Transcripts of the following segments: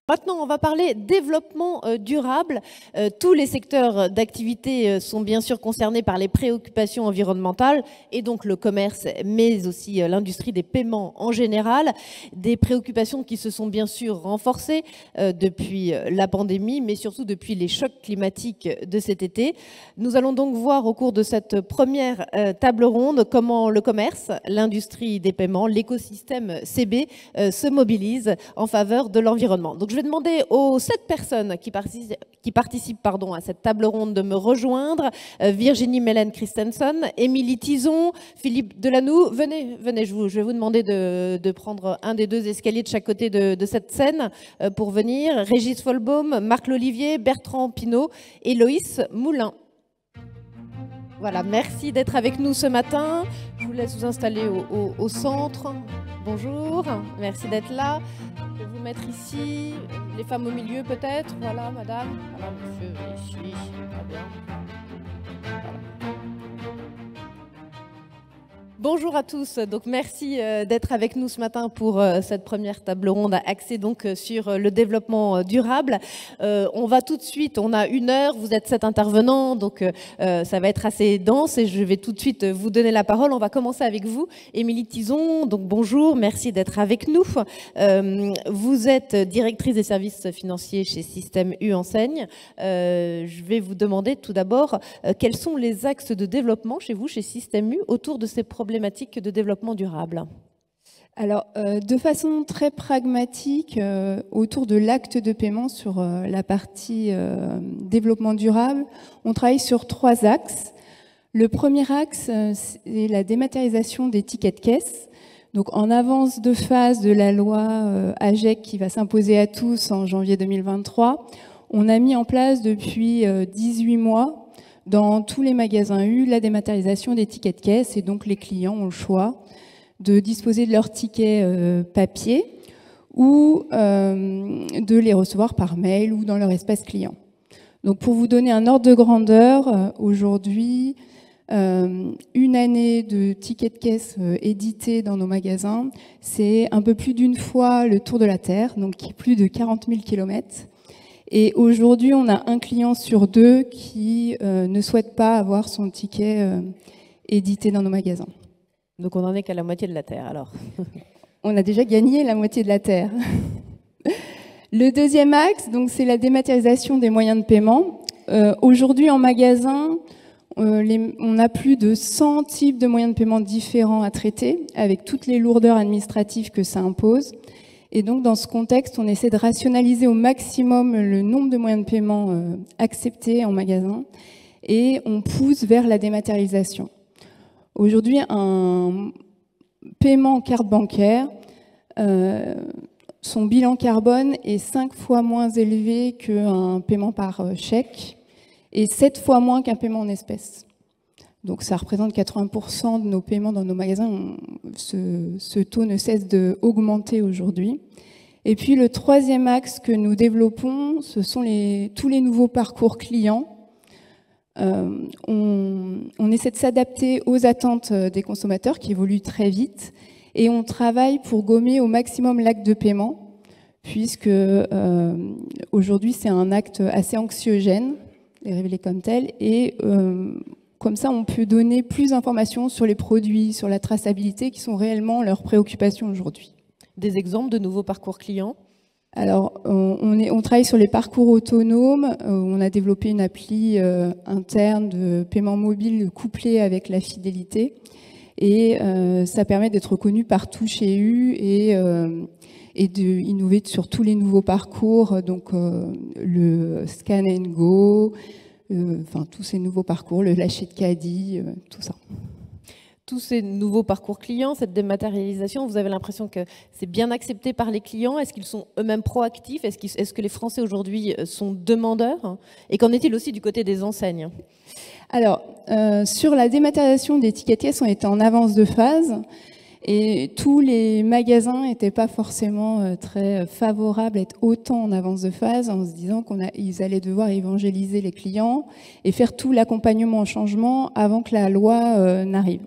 Maintenant, on va parler développement durable. Tous les secteurs d'activité sont bien sûr concernés par les préoccupations environnementales et donc le commerce, mais aussi l'industrie des paiements en général. Des préoccupations qui se sont bien sûr renforcées depuis la pandémie, mais surtout depuis les chocs climatiques de cet été. Nous allons donc voir au cours de cette première table ronde comment le commerce, l'industrie des paiements, l'écosystème CB se mobilisent en faveur de l'environnement. Donc, je vais demander aux 7 personnes qui participent à cette table ronde de me rejoindre. Virginie Mellen Christensen, Émilie Tison, Philippe Delanoux. Venez, je vais vous demander de prendre un des 2 escaliers de chaque côté de cette scène pour venir. Régis Folbaum, Marc Lolivier, Bertrand Pinault et Loïs Moulin. Voilà, merci d'être avec nous ce matin. Je vous laisse vous installer au centre. Bonjour, merci d'être là. Je vais vous mettre ici, les femmes au milieu peut-être. Voilà, madame. Voilà, monsieur, ici. Très bien. Voilà. Bonjour à tous, donc merci d'être avec nous ce matin pour cette première table ronde axée donc sur le développement durable. On va tout de suite, on a 1 heure, vous êtes 7 intervenants, donc ça va être assez dense et je vais tout de suite vous donner la parole. On va commencer avec vous, Émilie Tison, donc bonjour, merci d'être avec nous. Vous êtes directrice des services financiers chez Système U Enseigne. Je vais vous demander tout d'abord quels sont les axes de développement chez vous, chez Système U, autour de ces problématiques de développement durable. Alors, de façon très pragmatique, autour de l'acte de paiement sur la partie développement durable, on travaille sur 3 axes. Le premier axe, c'est la dématérialisation des tickets de caisse. Donc, en avance de phase de la loi AGEC qui va s'imposer à tous en janvier 2023, on a mis en place depuis 18 mois dans tous les magasins U la dématérialisation des tickets de caisse, et donc les clients ont le choix de disposer de leurs tickets papier ou de les recevoir par mail ou dans leur espace client. Donc pour vous donner un ordre de grandeur, aujourd'hui, une année de tickets de caisse édités dans nos magasins, c'est un peu plus d'1 fois le tour de la Terre, donc plus de 40 000 kilomètres. Et aujourd'hui, on a un client sur 2 qui ne souhaite pas avoir son ticket édité dans nos magasins. Donc on n'en est qu'à la moitié de la Terre, alors. On a déjà gagné la moitié de la Terre. Le deuxième axe, donc, c'est la dématérialisation des moyens de paiement. Aujourd'hui, en magasin, on a plus de 100 types de moyens de paiement différents à traiter, avec toutes les lourdeurs administratives que ça impose. Et donc, dans ce contexte, on essaie de rationaliser au maximum le nombre de moyens de paiement acceptés en magasin et on pousse vers la dématérialisation. Aujourd'hui, un paiement en carte bancaire, son bilan carbone est 5 fois moins élevé qu'un paiement par chèque et 7 fois moins qu'un paiement en espèces. Donc ça représente 80% de nos paiements dans nos magasins. Ce taux ne cesse d'augmenter aujourd'hui. Et puis le troisième axe que nous développons, ce sont tous les nouveaux parcours clients. On essaie de s'adapter aux attentes des consommateurs qui évoluent très vite et on travaille pour gommer au maximum l'acte de paiement puisque aujourd'hui c'est un acte assez anxiogène, est révélé comme tel, et comme ça, on peut donner plus d'informations sur les produits, sur la traçabilité, qui sont réellement leurs préoccupations aujourd'hui. Des exemples de nouveaux parcours clients? Alors, on travaille sur les parcours autonomes. On a développé une appli interne de paiement mobile couplée avec la fidélité. Et ça permet d'être reconnu partout chez U et d'innover sur tous les nouveaux parcours. Donc, le scan and go, tous ces nouveaux parcours, le lâcher de caddie, tout ça. Tous ces nouveaux parcours clients, cette dématérialisation, vous avez l'impression que c'est bien accepté par les clients? Est-ce qu'ils sont eux-mêmes proactifs? Est-ce que les Français aujourd'hui sont demandeurs? Et qu'en est-il aussi du côté des enseignes? Alors, sur la dématérialisation des tickets de caisse, on était en avance de phase. Et tous les magasins n'étaient pas forcément très favorables à être autant en avance de phase, en se disant qu'ils allaient devoir évangéliser les clients et faire tout l'accompagnement au changement avant que la loi n'arrive.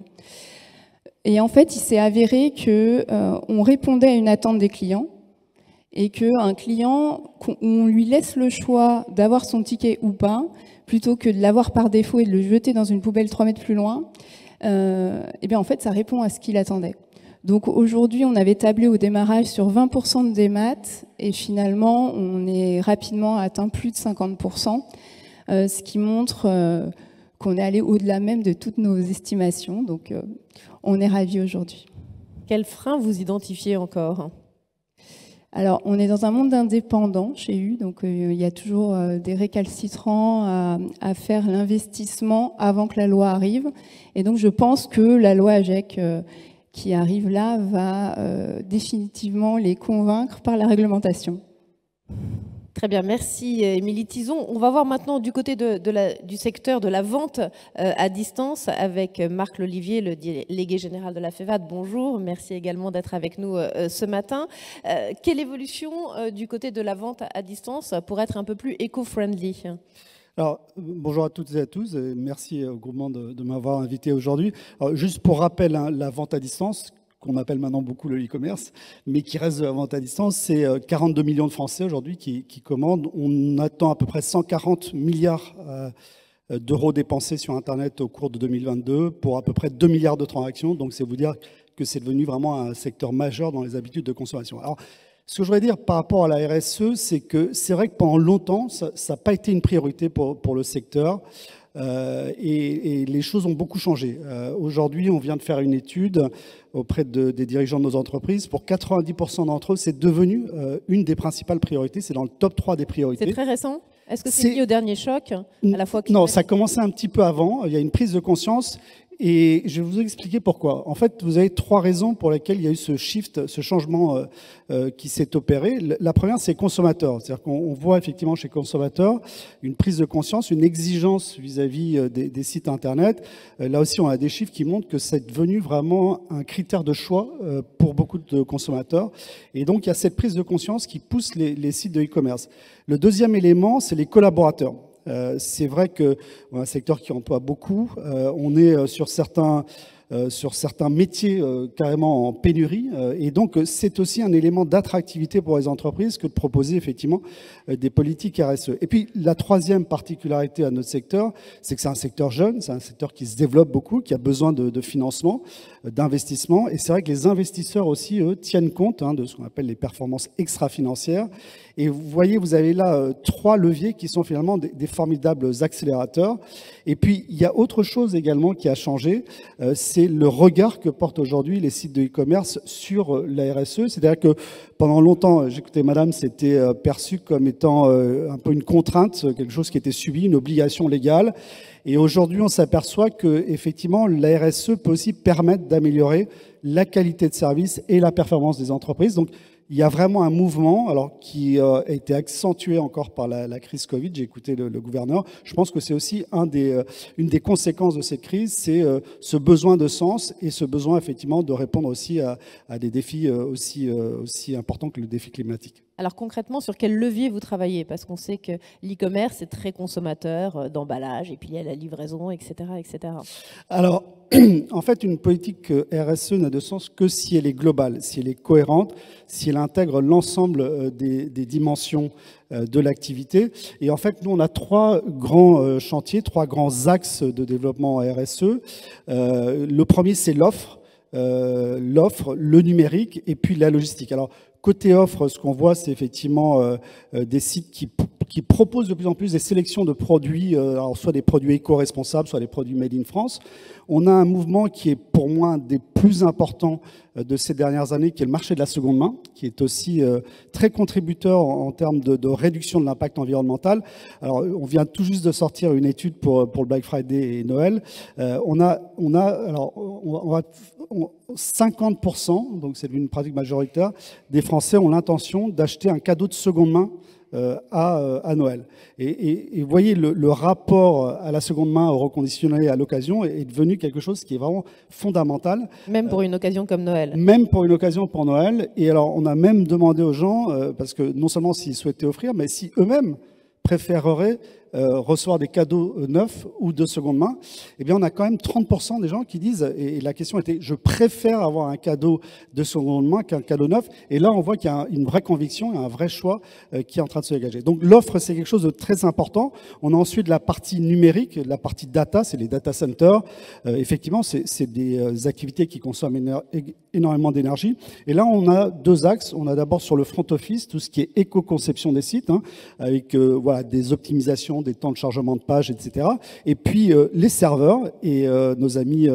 Et en fait, il s'est avéré qu'on répondait à une attente des clients et qu'un client, on lui laisse le choix d'avoir son ticket ou pas, plutôt que de l'avoir par défaut et de le jeter dans une poubelle 3 mètres plus loin, et bien en fait, ça répond à ce qu'il attendait. Donc aujourd'hui, on avait tablé au démarrage sur 20% de démat, et finalement, on est rapidement atteint plus de 50%, ce qui montre qu'on est allé au-delà même de toutes nos estimations. Donc on est ravis aujourd'hui. Quels freins vous identifiez encore ? Alors, on est dans un monde d'indépendants chez U, donc il y a toujours des récalcitrants à faire l'investissement avant que la loi arrive. Et donc, je pense que la loi AGEC qui arrive là va définitivement les convaincre par la réglementation. Très bien, merci Émilie Tison. On va voir maintenant du côté du secteur de la vente à distance avec Marc Lolivier, le délégué général de la FEVAD. Bonjour, merci également d'être avec nous ce matin. Quelle évolution du côté de la vente à distance pour être un peu plus éco-friendly ? Alors, bonjour à toutes et à tous, et merci au groupement de m'avoir invité aujourd'hui. Juste pour rappel, hein, la vente à distance, qu'on appelle maintenant beaucoup le e-commerce, mais qui reste de la vente à distance, c'est 42 millions de Français aujourd'hui qui commandent. On attend à peu près 140 milliards d'euros dépensés sur Internet au cours de 2022 pour à peu près 2 milliards de transactions. Donc, c'est vous dire que c'est devenu vraiment un secteur majeur dans les habitudes de consommation. Alors, ce que je voudrais dire par rapport à la RSE, c'est que c'est vrai que pendant longtemps, ça n'a pas été une priorité pour le secteur. Et les choses ont beaucoup changé. Aujourd'hui, on vient de faire une étude auprès des dirigeants de nos entreprises. Pour 90% d'entre eux, c'est devenu une des principales priorités. C'est dans le top 3 des priorités. C'est très récent ? Est-ce que c'est lié au dernier choc à la fois Non, ça a commencé un petit peu avant. Il y a une prise de conscience. Et je vais vous expliquer pourquoi. En fait, vous avez 3 raisons pour lesquelles il y a eu ce shift, ce changement qui s'est opéré. La première, c'est consommateur. C'est-à-dire qu'on voit effectivement chez consommateur une prise de conscience, une exigence vis-à-vis des sites Internet. Là aussi, on a des chiffres qui montrent que c'est devenu vraiment un critère de choix pour beaucoup de consommateurs. Et donc, il y a cette prise de conscience qui pousse les sites de e-commerce. Le deuxième élément, c'est les collaborateurs. C'est vrai qu'on a un secteur qui emploie beaucoup. On est sur certains métiers carrément en pénurie. Et donc, c'est aussi un élément d'attractivité pour les entreprises que de proposer effectivement des politiques RSE. Et puis, la troisième particularité à notre secteur, c'est que c'est un secteur jeune, c'est un secteur qui se développe beaucoup, qui a besoin de financement, d'investissement. Et c'est vrai que les investisseurs aussi, eux, tiennent compte de ce qu'on appelle les performances extra-financières. Et vous voyez, vous avez là 3 leviers qui sont finalement des formidables accélérateurs. Et puis, il y a autre chose également qui a changé, c'est le regard que portent aujourd'hui les sites de e-commerce sur la RSE. C'est-à-dire que pendant longtemps, j'écoutais madame, c'était perçu comme étant un peu une contrainte, quelque chose qui était subi, une obligation légale. Et aujourd'hui, on s'aperçoit que effectivement, la RSE peut aussi permettre d'améliorer la qualité de service et la performance des entreprises. Donc, il y a vraiment un mouvement qui a été accentué encore par la crise Covid. J'ai écouté le gouverneur. Je pense que c'est aussi une des conséquences de cette crise, c'est ce besoin de sens et ce besoin effectivement de répondre aussi à des défis aussi importants que le défi climatique. Alors concrètement, sur quel levier vous travaillez ? Parce qu'on sait que l'e-commerce est très consommateur d'emballage, et puis il y a la livraison, etc., etc. Alors, en fait, une politique RSE n'a de sens que si elle est globale, si elle est cohérente, si elle intègre l'ensemble des dimensions de l'activité. Et en fait, nous, on a 3 grands chantiers, 3 grands axes de développement RSE. Le premier, c'est l'offre, le numérique et puis la logistique. Alors, côté offre, ce qu'on voit, c'est effectivement des sites qui proposent de plus en plus des sélections de produits, alors soit des produits éco-responsables, soit des produits made in France. On a un mouvement qui est pour moi un des plus importants de ces dernières années, qui est le marché de la seconde main, qui est aussi très contributeur en termes de réduction de l'impact environnemental. Alors, on vient tout juste de sortir une étude pour le Black Friday et Noël. On a 50%, donc c'est une pratique majoritaire, des Français ont l'intention d'acheter un cadeau de seconde main à Noël. Et vous voyez, le rapport à la seconde main, au reconditionné, à l'occasion, est devenu quelque chose qui est vraiment fondamental. Même pour une occasion comme Noël. Même pour une occasion pour Noël. Et alors, on a même demandé aux gens, parce que non seulement s'ils souhaitaient offrir, mais si eux-mêmes préféreraient recevoir des cadeaux neufs ou de seconde main, eh bien, on a quand même 30% des gens qui disent, et la question était, je préfère avoir un cadeau de seconde main qu'un cadeau neuf. Et là, on voit qu'il y a une vraie conviction, un vrai choix qui est en train de se dégager. Donc, l'offre, c'est quelque chose de très important. On a ensuite la partie numérique, la partie data, c'est les data centers. Effectivement, c'est des activités qui consomment énormément d'énergie. Et là, on a deux axes. On a d'abord sur le front office, tout ce qui est éco-conception des sites, avec voilà, des optimisations, des temps de chargement de pages, etc. Et puis, les serveurs, et nos amis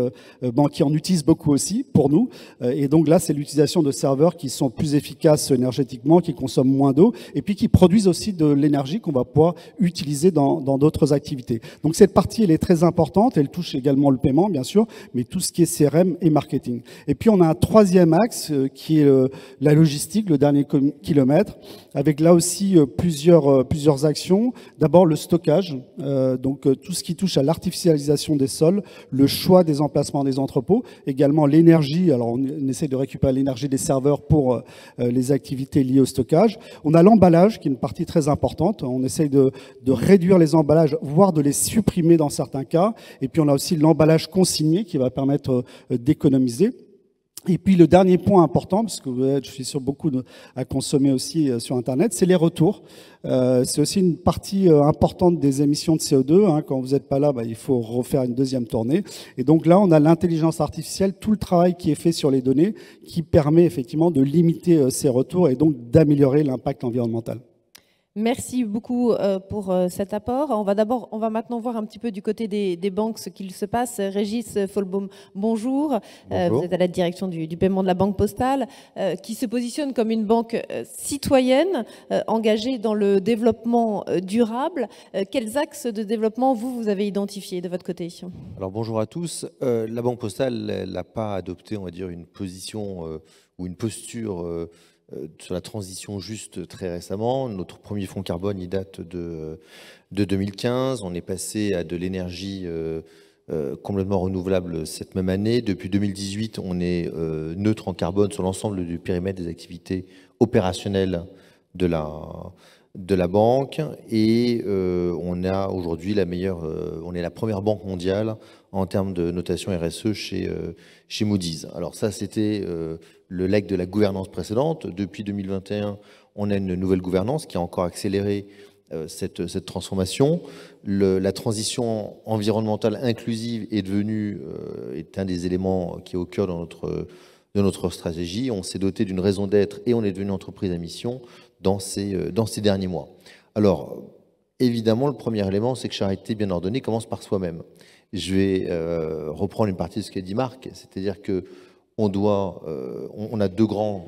banquiers en utilisent beaucoup aussi pour nous. Et donc là, c'est l'utilisation de serveurs qui sont plus efficaces énergétiquement, qui consomment moins d'eau, et puis qui produisent aussi de l'énergie qu'on va pouvoir utiliser dans d'autres activités. Donc cette partie, elle est très importante. Elle touche également le paiement, bien sûr, mais tout ce qui est CRM et marketing. Et puis, on a un troisième axe qui est la logistique, le dernier kilomètre, avec là aussi plusieurs actions. D'abord, le stockage, donc tout ce qui touche à l'artificialisation des sols, le choix des emplacements des entrepôts, également l'énergie. Alors, on essaie de récupérer l'énergie des serveurs pour les activités liées au stockage. On a l'emballage, qui est une partie très importante. On essaie de réduire les emballages, voire de les supprimer dans certains cas. Et puis, on a aussi l'emballage consigné qui va permettre d'économiser. Et puis le dernier point important, parce que je suis sûr beaucoup à consommer aussi sur Internet, c'est les retours. C'est aussi une partie importante des émissions de CO2. Quand vous n'êtes pas là, il faut refaire une deuxième tournée. Et donc là, on a l'intelligence artificielle, tout le travail qui est fait sur les données, qui permet effectivement de limiter ces retours et donc d'améliorer l'impact environnemental. Merci beaucoup pour cet apport. On va maintenant voir un petit peu du côté des banques ce qu'il se passe. Régis Folbaum, bonjour. Bonjour. Vous êtes à la direction du paiement de la Banque Postale, qui se positionne comme une banque citoyenne, engagée dans le développement durable. Quels axes de développement vous avez identifiés de votre côté? Alors bonjour à tous. La Banque Postale n'a pas adopté, on va dire, une position ou une posture sur la transition juste très récemment. Notre premier fonds carbone, il date de 2015. On est passé à de l'énergie complètement renouvelable cette même année. Depuis 2018, on est neutre en carbone sur l'ensemble du périmètre des activités opérationnelles de la banque. Et on a aujourd'hui on est la première banque mondiale en termes de notation RSE chez Moody's. Alors ça, c'était le legs de la gouvernance précédente. Depuis 2021, on a une nouvelle gouvernance qui a encore accéléré cette transformation. La transition environnementale inclusive est un des éléments qui est au cœur de notre stratégie. On s'est doté d'une raison d'être et on est devenu entreprise à mission dans ces derniers mois. Alors, évidemment, le premier élément, c'est que charité bien ordonnée commence par soi-même. Je vais reprendre une partie de ce qu'a dit Marc, c'est-à-dire que on a deux grands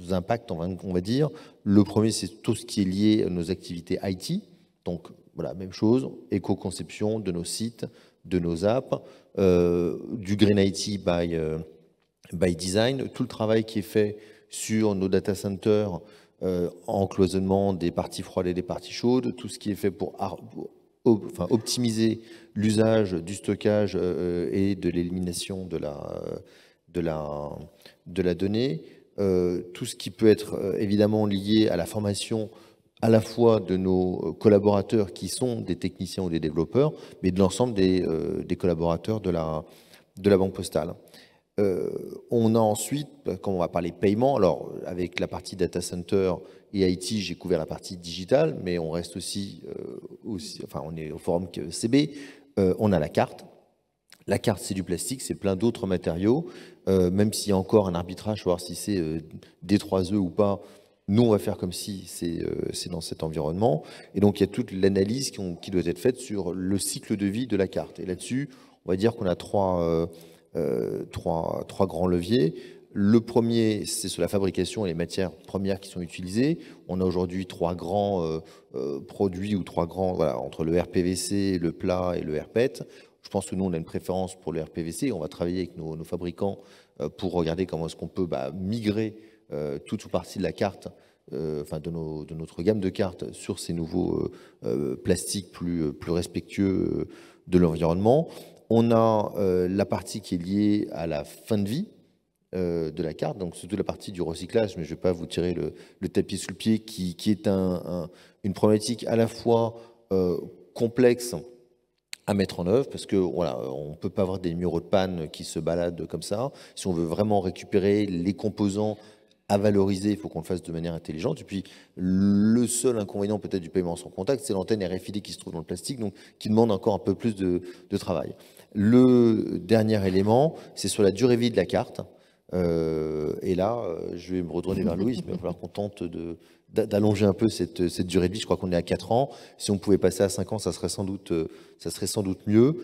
impacts, on va dire. Le premier, c'est tout ce qui est lié à nos activités IT. Donc, voilà, même chose, éco-conception de nos sites, de nos apps, du Green IT by Design, tout le travail qui est fait sur nos data centers en cloisonnement des parties froides et des parties chaudes, tout ce qui est fait pour optimiser l'usage du stockage et de l'élimination de la donnée, tout ce qui peut être évidemment lié à la formation à la fois de nos collaborateurs qui sont des techniciens ou des développeurs, mais de l'ensemble des collaborateurs de la Banque Postale. On a ensuite, quand on va parler paiement, alors avec la partie data center et IT, j'ai couvert la partie digitale, mais on reste aussi on est au forum CB, on a la carte. La carte, c'est du plastique, c'est plein d'autres matériaux, même s'il y a encore un arbitrage, voir si c'est D3E ou pas. Nous, on va faire comme si c'est dans cet environnement. Et donc, il y a toute l'analyse qui doit être faite sur le cycle de vie de la carte. Et là-dessus, on va dire qu'on a trois grands leviers. Le premier, c'est sur la fabrication et les matières premières qui sont utilisées. On a aujourd'hui trois grands produits ou entre le RPVC, le plat et le RPET. Je pense que nous, on a une préférence pour le RPVC. On va travailler avec nos fabricants pour regarder comment est-ce qu'on peut migrer toute ou partie de la carte, de notre gamme de cartes sur ces nouveaux plastiques plus respectueux de l'environnement. On a la partie qui est liée à la fin de vie de la carte, donc surtout la partie du recyclage, mais je ne vais pas vous tirer le tapis sous le pied, qui est une problématique à la fois complexe à mettre en œuvre, parce que voilà, on ne peut pas avoir des numéros de panne qui se baladent comme ça. Si on veut vraiment récupérer les composants à valoriser, il faut qu'on le fasse de manière intelligente. Et puis, le seul inconvénient peut-être du paiement sans contact, c'est l'antenne RFID qui se trouve dans le plastique, donc qui demande encore un peu plus de travail. Le dernier élément, c'est sur la durée de vie de la carte. Et là, je vais me retourner vers Louise, mais il va falloir qu'on tente d'allonger un peu cette durée de vie. Je crois qu'on est à 4 ans. Si on pouvait passer à 5 ans, ça serait sans doute mieux,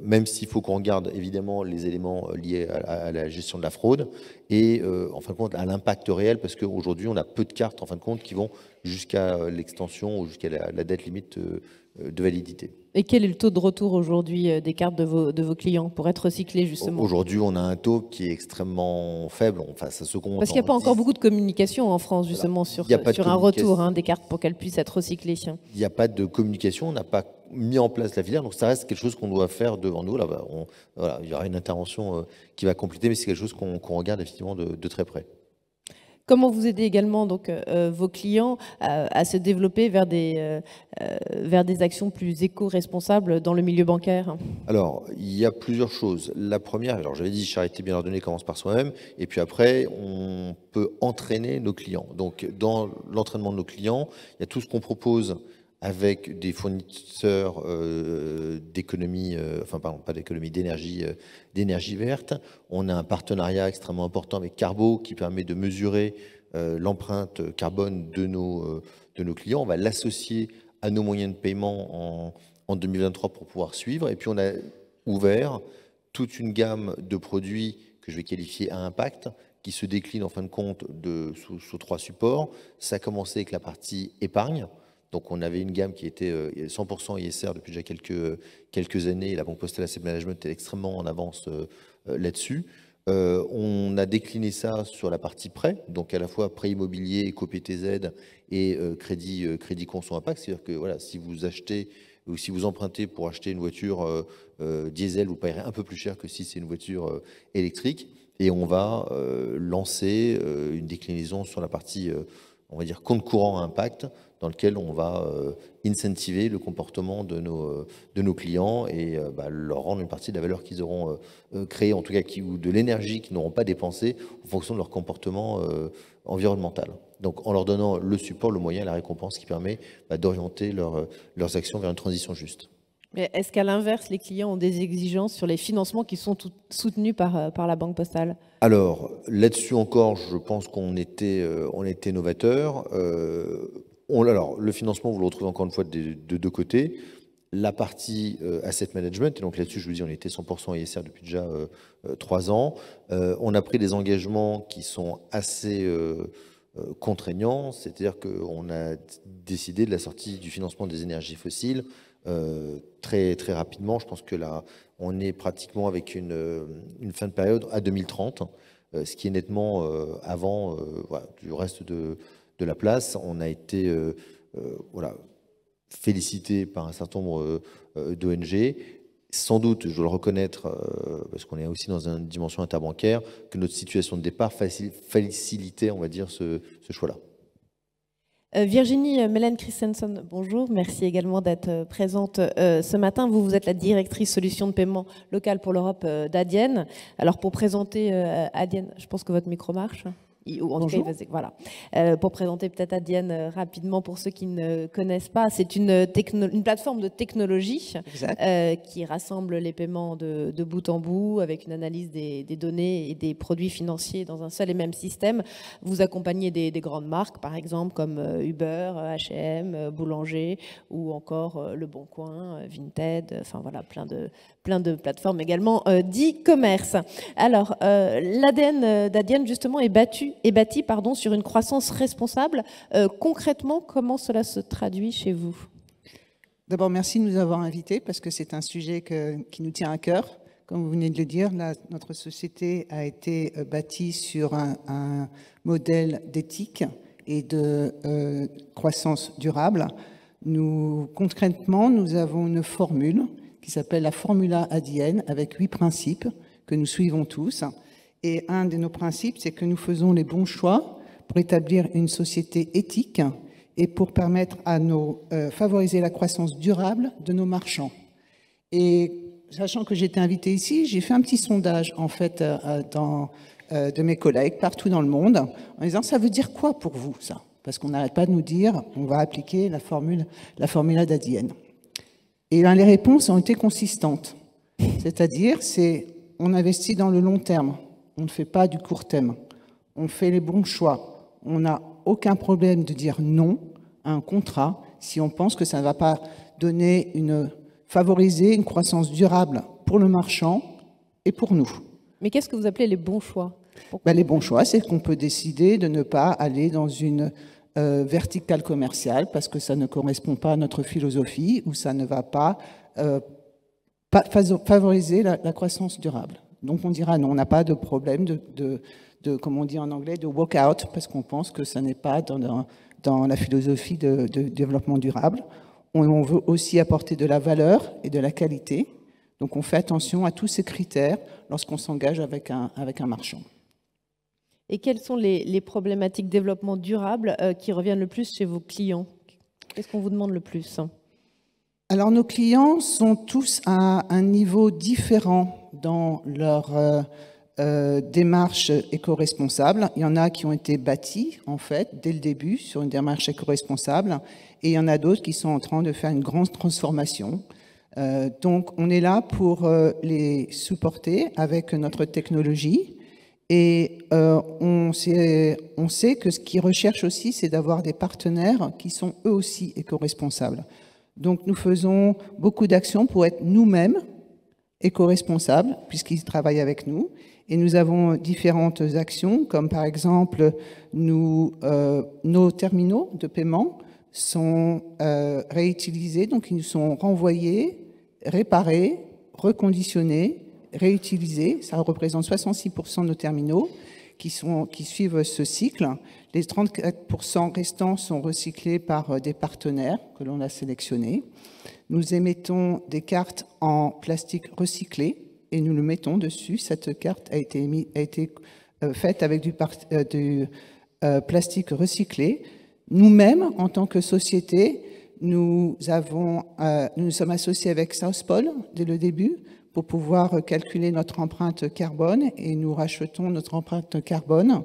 même s'il faut qu'on regarde évidemment les éléments liés à la gestion de la fraude et en fin de compte à l'impact réel, parce qu'aujourd'hui on a peu de cartes en fin de compte qui vont jusqu'à l'extension ou jusqu'à la date limite de validité. Et quel est le taux de retour aujourd'hui des cartes de vos clients pour être recyclés justement? Aujourd'hui, on a un taux qui est extrêmement faible. Enfin, ça se compte. Parce qu'il n'y a pas encore beaucoup de communication en France justement sur un retour des cartes pour qu'elles puissent être recyclées. Il n'y a pas de communication, on n'a pas mis en place la filière, donc ça reste quelque chose qu'on doit faire devant nous. Là, voilà, il y aura une intervention qui va compléter, mais c'est quelque chose qu'on regarde effectivement de très près. Comment vous aidez également donc, vos clients à se développer vers des actions plus éco-responsables dans le milieu bancaire? Alors, il y a plusieurs choses. La première, alors j'avais dit charité bien ordonnée commence par soi-même, et puis après, on peut entraîner nos clients. Donc, dans l'entraînement de nos clients, il y a tout ce qu'on propose avec des fournisseurs d'économie, enfin pardon, pas d'économie, d'énergie verte. On a un partenariat extrêmement important avec Carbo qui permet de mesurer l'empreinte carbone de nos clients. On va l'associer à nos moyens de paiement en 2023 pour pouvoir suivre. Et puis on a ouvert toute une gamme de produits que je vais qualifier à impact, qui se décline en fin de compte sous 3 supports. Ça a commencé avec la partie épargne. Donc, on avait une gamme qui était 100% ISR depuis déjà quelques années. Et la Banque Postale Asset Management est extrêmement en avance là-dessus. On a décliné ça sur la partie prêt, donc à la fois prêt immobilier, éco-PTZ et crédit conso impact. C'est-à-dire que voilà, si vous achetez ou si vous empruntez pour acheter une voiture diesel, vous paierez un peu plus cher que si c'est une voiture électrique. Et on va lancer une déclinaison sur la partie, on va dire, compte courant à impact, dans lequel on va incentiver le comportement de nos clients et leur rendre une partie de la valeur qu'ils auront créée, en tout cas, ou de l'énergie qu'ils n'auront pas dépensée en fonction de leur comportement environnemental. Donc en leur donnant le support, le moyen, la récompense qui permet d'orienter leurs actions vers une transition juste. Mais est-ce qu'à l'inverse, les clients ont des exigences sur les financements qui sont soutenus par la Banque Postale? Alors là-dessus encore, je pense qu'on était novateur. Alors, le financement, vous le retrouvez encore une fois de deux côtés. La partie asset management, et donc là-dessus, je vous dis, on était 100% ISR depuis déjà 3 ans. On a pris des engagements qui sont assez contraignants, c'est-à-dire qu'on a décidé de la sortie du financement des énergies fossiles très, très rapidement. Je pense que là, on est pratiquement avec une fin de période à 2030, ce qui est nettement avant voilà, du reste de la place. On a été voilà, félicité par un certain nombre d'ONG. Sans doute, je dois le reconnaître, parce qu'on est aussi dans une dimension interbancaire, que notre situation de départ facilitait, on va dire, ce choix-là. Virginie Mellen Christensen, bonjour. Merci également d'être présente ce matin. Vous êtes la directrice solutions de paiement locale pour l'Europe d'Adyen. Alors, pour présenter Adyen, je pense que votre micro marche. Ou en tout cas, voilà. Pour présenter peut-être Adyen rapidement pour ceux qui ne connaissent pas, c'est une plateforme de technologie qui rassemble les paiements de bout en bout avec une analyse des données et des produits financiers dans un seul et même système. Vous accompagnez des grandes marques, par exemple, comme Uber, H&M, Boulanger ou encore Le Bon Coin, Vinted, enfin voilà, plein de plateformes également d'e-commerce. Alors, l'ADN d'Adyen, justement, est bâti sur une croissance responsable. Concrètement, comment cela se traduit chez vous? D'abord, merci de nous avoir invités parce que c'est un sujet qui nous tient à cœur. Comme vous venez de le dire, notre société a été bâtie sur un modèle d'éthique et de croissance durable. Concrètement, nous avons une formule qui s'appelle la Formula Adyen, avec 8 principes que nous suivons tous. Et un de nos principes, c'est que nous faisons les bons choix pour établir une société éthique et pour permettre à favoriser la croissance durable de nos marchands. Et sachant que j'étais invitée ici, j'ai fait un petit sondage en fait de mes collègues partout dans le monde en disant ça veut dire quoi pour vous ça? Parce qu'on n'arrête pas de nous dire on va appliquer la formule d'ADN. Et bien, les réponses ont été consistantes. C'est-à-dire, on investit dans le long terme, on ne fait pas du court terme, on fait les bons choix. On n'a aucun problème de dire non à un contrat si on pense que ça ne va pas favoriser une croissance durable pour le marchand et pour nous. Mais qu'est-ce que vous appelez les bons choix? Les bons choix, c'est qu'on peut décider de ne pas aller dans une verticale commerciale parce que ça ne correspond pas à notre philosophie ou ça ne va pas favoriser la croissance durable. Donc on dira non, on n'a pas de problème comme on dit en anglais, de walk out parce qu'on pense que ça n'est pas dans la philosophie de développement durable. On veut aussi apporter de la valeur et de la qualité. Donc on fait attention à tous ces critères lorsqu'on s'engage avec un marchand. Et quelles sont les problématiques développement durable qui reviennent le plus chez vos clients? Qu'est-ce qu'on vous demande le plus? Alors nos clients sont tous à un niveau différent dans leur démarche éco-responsable. Il y en a qui ont été bâtis en fait dès le début sur une démarche éco-responsable et il y en a d'autres qui sont en train de faire une grande transformation. Donc on est là pour les supporter avec notre technologie. Et on sait que ce qu'ils recherchent aussi, c'est d'avoir des partenaires qui sont eux aussi éco-responsables. Donc nous faisons beaucoup d'actions pour être nous-mêmes éco-responsables, puisqu'ils travaillent avec nous. Et nous avons différentes actions, comme par exemple, nos terminaux de paiement sont réutilisés, donc ils nous sont renvoyés, réparés, reconditionnés, réutilisés. Ça représente 66% de nos terminaux qui suivent ce cycle. Les 34% restants sont recyclés par des partenaires que l'on a sélectionnés. Nous émettons des cartes en plastique recyclé et nous le mettons dessus. Cette carte a été faite avec du plastique recyclé. Nous-mêmes, en tant que société, nous sommes associés avec Southpol dès le début pour pouvoir calculer notre empreinte carbone et nous rachetons notre empreinte carbone.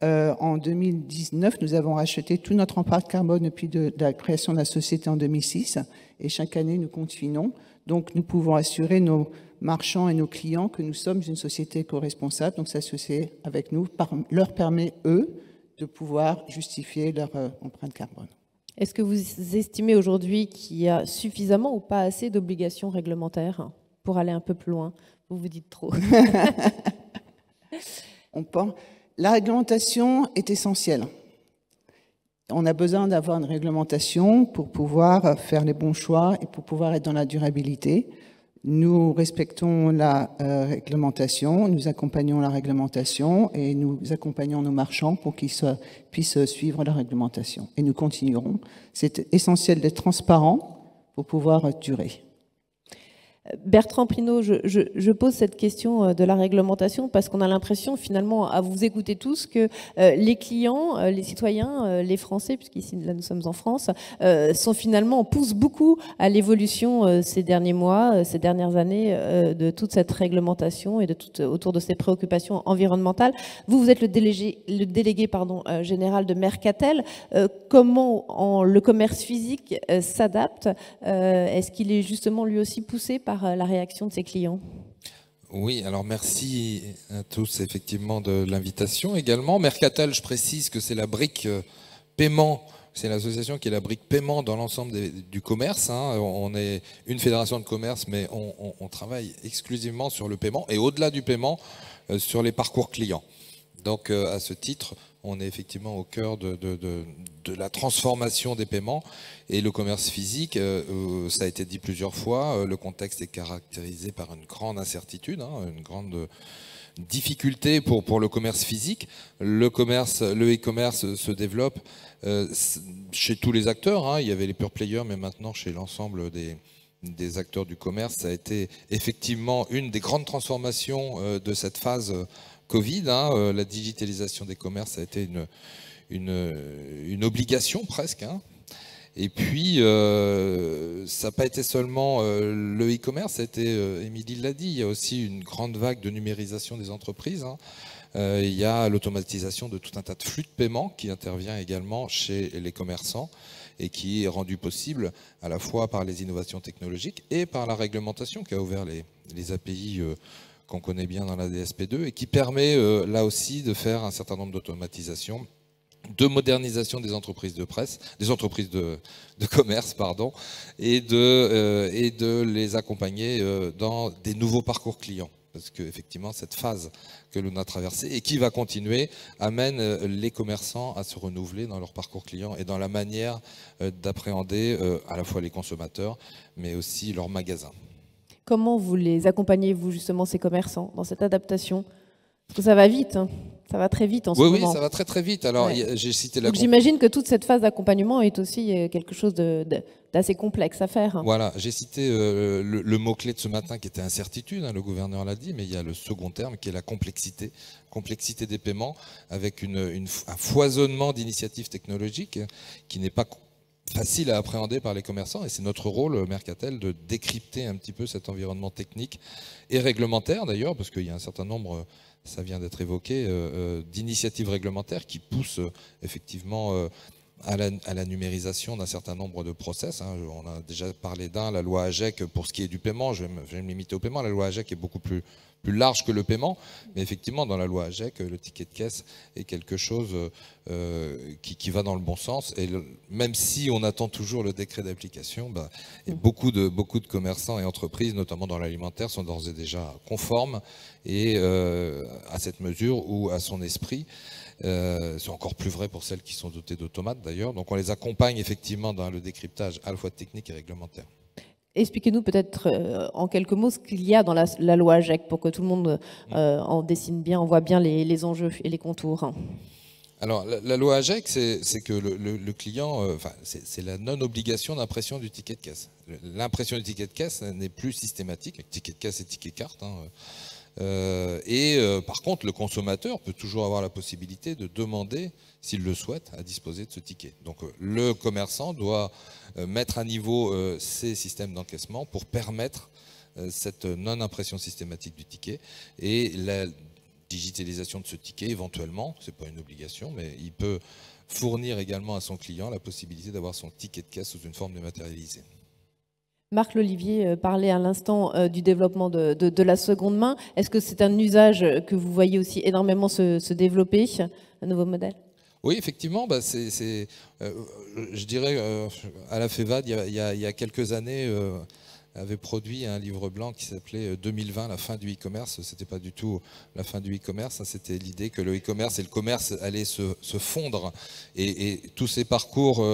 En 2019, nous avons racheté toute notre empreinte carbone depuis la création de la société en 2006 et chaque année nous continuons. Donc nous pouvons assurer nos marchands et nos clients que nous sommes une société éco-responsable. Donc s'associer avec nous leur permet, eux, de pouvoir justifier leur empreinte carbone. Est-ce que vous estimez aujourd'hui qu'il y a suffisamment ou pas assez d'obligations réglementaires pour aller un peu plus loin? Vous vous dites trop. La réglementation est essentielle. On a besoin d'avoir une réglementation pour pouvoir faire les bons choix et pour pouvoir être dans la durabilité. Nous respectons la réglementation, nous accompagnons la réglementation et nous accompagnons nos marchands pour qu'ils puissent suivre la réglementation. Et nous continuerons. C'est essentiel d'être transparent pour pouvoir durer. Bertrand Pinault, je pose cette question de la réglementation parce qu'on a l'impression finalement à vous écouter tous que les clients, les citoyens, les Français, puisqu'ici là nous sommes en France, poussent beaucoup à l'évolution ces derniers mois, ces dernières années de toute cette réglementation et autour de ces préoccupations environnementales. Vous êtes le délégué général de Mercatel. Comment le commerce physique s'adapte? Est-ce qu'il est justement lui aussi poussé par la réaction de ses clients? Oui, alors merci à tous effectivement de l'invitation également. Mercatel, je précise que c'est la brique paiement, c'est l'association qui est la brique paiement dans l'ensemble du commerce. On est une fédération de commerce, mais on travaille exclusivement sur le paiement et au-delà du paiement, sur les parcours clients. Donc à ce titre, on est effectivement au cœur de la transformation des paiements et le commerce physique, ça a été dit plusieurs fois, le contexte est caractérisé par une grande incertitude, une grande difficulté pour le commerce physique. Le e-commerce se développe chez tous les acteurs, il y avait les pure players, mais maintenant chez l'ensemble des acteurs du commerce, ça a été effectivement une des grandes transformations de cette phase Covid. La digitalisation des commerces a été une obligation presque Et puis, ça n'a pas été seulement le e-commerce, ça a été, Émilie l'a dit, il y a aussi une grande vague de numérisation des entreprises. Il y a l'automatisation de tout un tas de flux de paiement qui intervient également chez les commerçants et qui est rendu possible à la fois par les innovations technologiques et par la réglementation qui a ouvert les API qu'on connaît bien dans la DSP2 et qui permet là aussi de faire un certain nombre d'automatisations, de modernisation des entreprises de presse, des entreprises de commerce, pardon, et de les accompagner dans des nouveaux parcours clients. Parce qu'effectivement, cette phase que l'on a traversée et qui va continuer amène les commerçants à se renouveler dans leur parcours client et dans la manière d'appréhender à la fois les consommateurs, mais aussi leurs magasins. Comment vous les accompagnez, vous, justement, ces commerçants, dans cette adaptation? Parce que ça va vite, hein. Ça va très vite en ce moment. Oui, ça va très très vite. Alors, j'ai cité la... Donc j'imagine que toute cette phase d'accompagnement est aussi quelque chose d'assez complexe à faire. Voilà, j'ai cité le mot-clé de ce matin qui était incertitude, le gouverneur l'a dit, mais il y a le second terme qui est la complexité des paiements, avec un foisonnement d'initiatives technologiques qui n'est pas facile à appréhender par les commerçants, et c'est notre rôle, Mercatel, de décrypter un petit peu cet environnement technique et réglementaire d'ailleurs, parce qu'il y a un certain nombre, ça vient d'être évoqué, d'initiatives réglementaires qui poussent effectivement à la numérisation d'un certain nombre de process. On a déjà parlé la loi AGEC pour ce qui est du paiement, je vais me limiter au paiement, la loi AGEC est beaucoup plus large que le paiement, mais effectivement dans la loi AGEC, le ticket de caisse est quelque chose qui va dans le bon sens, et même si on attend toujours le décret d'application, et beaucoup de commerçants et entreprises, notamment dans l'alimentaire, sont d'ores et déjà conformes et à cette mesure ou à son esprit. C'est encore plus vrai pour celles qui sont dotées d'automates d'ailleurs. Donc on les accompagne effectivement dans le décryptage à la fois technique et réglementaire. Expliquez-nous peut-être en quelques mots ce qu'il y a dans la loi AGEC pour que tout le monde en dessine bien, on voit bien les enjeux et les contours. Alors la loi AGEC, c'est que le client, c'est la non-obligation d'impression du ticket de caisse. L'impression du ticket de caisse n'est plus systématique, ticket de caisse et ticket carte. Par contre, le consommateur peut toujours avoir la possibilité de demander, s'il le souhaite, à disposer de ce ticket. Donc le commerçant doit mettre à niveau ses systèmes d'encaissement pour permettre cette non-impression systématique du ticket et la digitalisation de ce ticket éventuellement, c'est pas une obligation, mais il peut fournir également à son client la possibilité d'avoir son ticket de caisse sous une forme dématérialisée. Marc Lolivier parlait à l'instant du développement de la seconde main. Est-ce que c'est un usage que vous voyez aussi énormément se développer, un nouveau modèle? Oui, effectivement, je dirais, à la FEVAD, il y a quelques années, avait produit un livre blanc qui s'appelait 2020, la fin du e-commerce. C'était pas du tout la fin du e-commerce, c'était l'idée que le e-commerce et le commerce allaient se fondre. Et tous ces parcours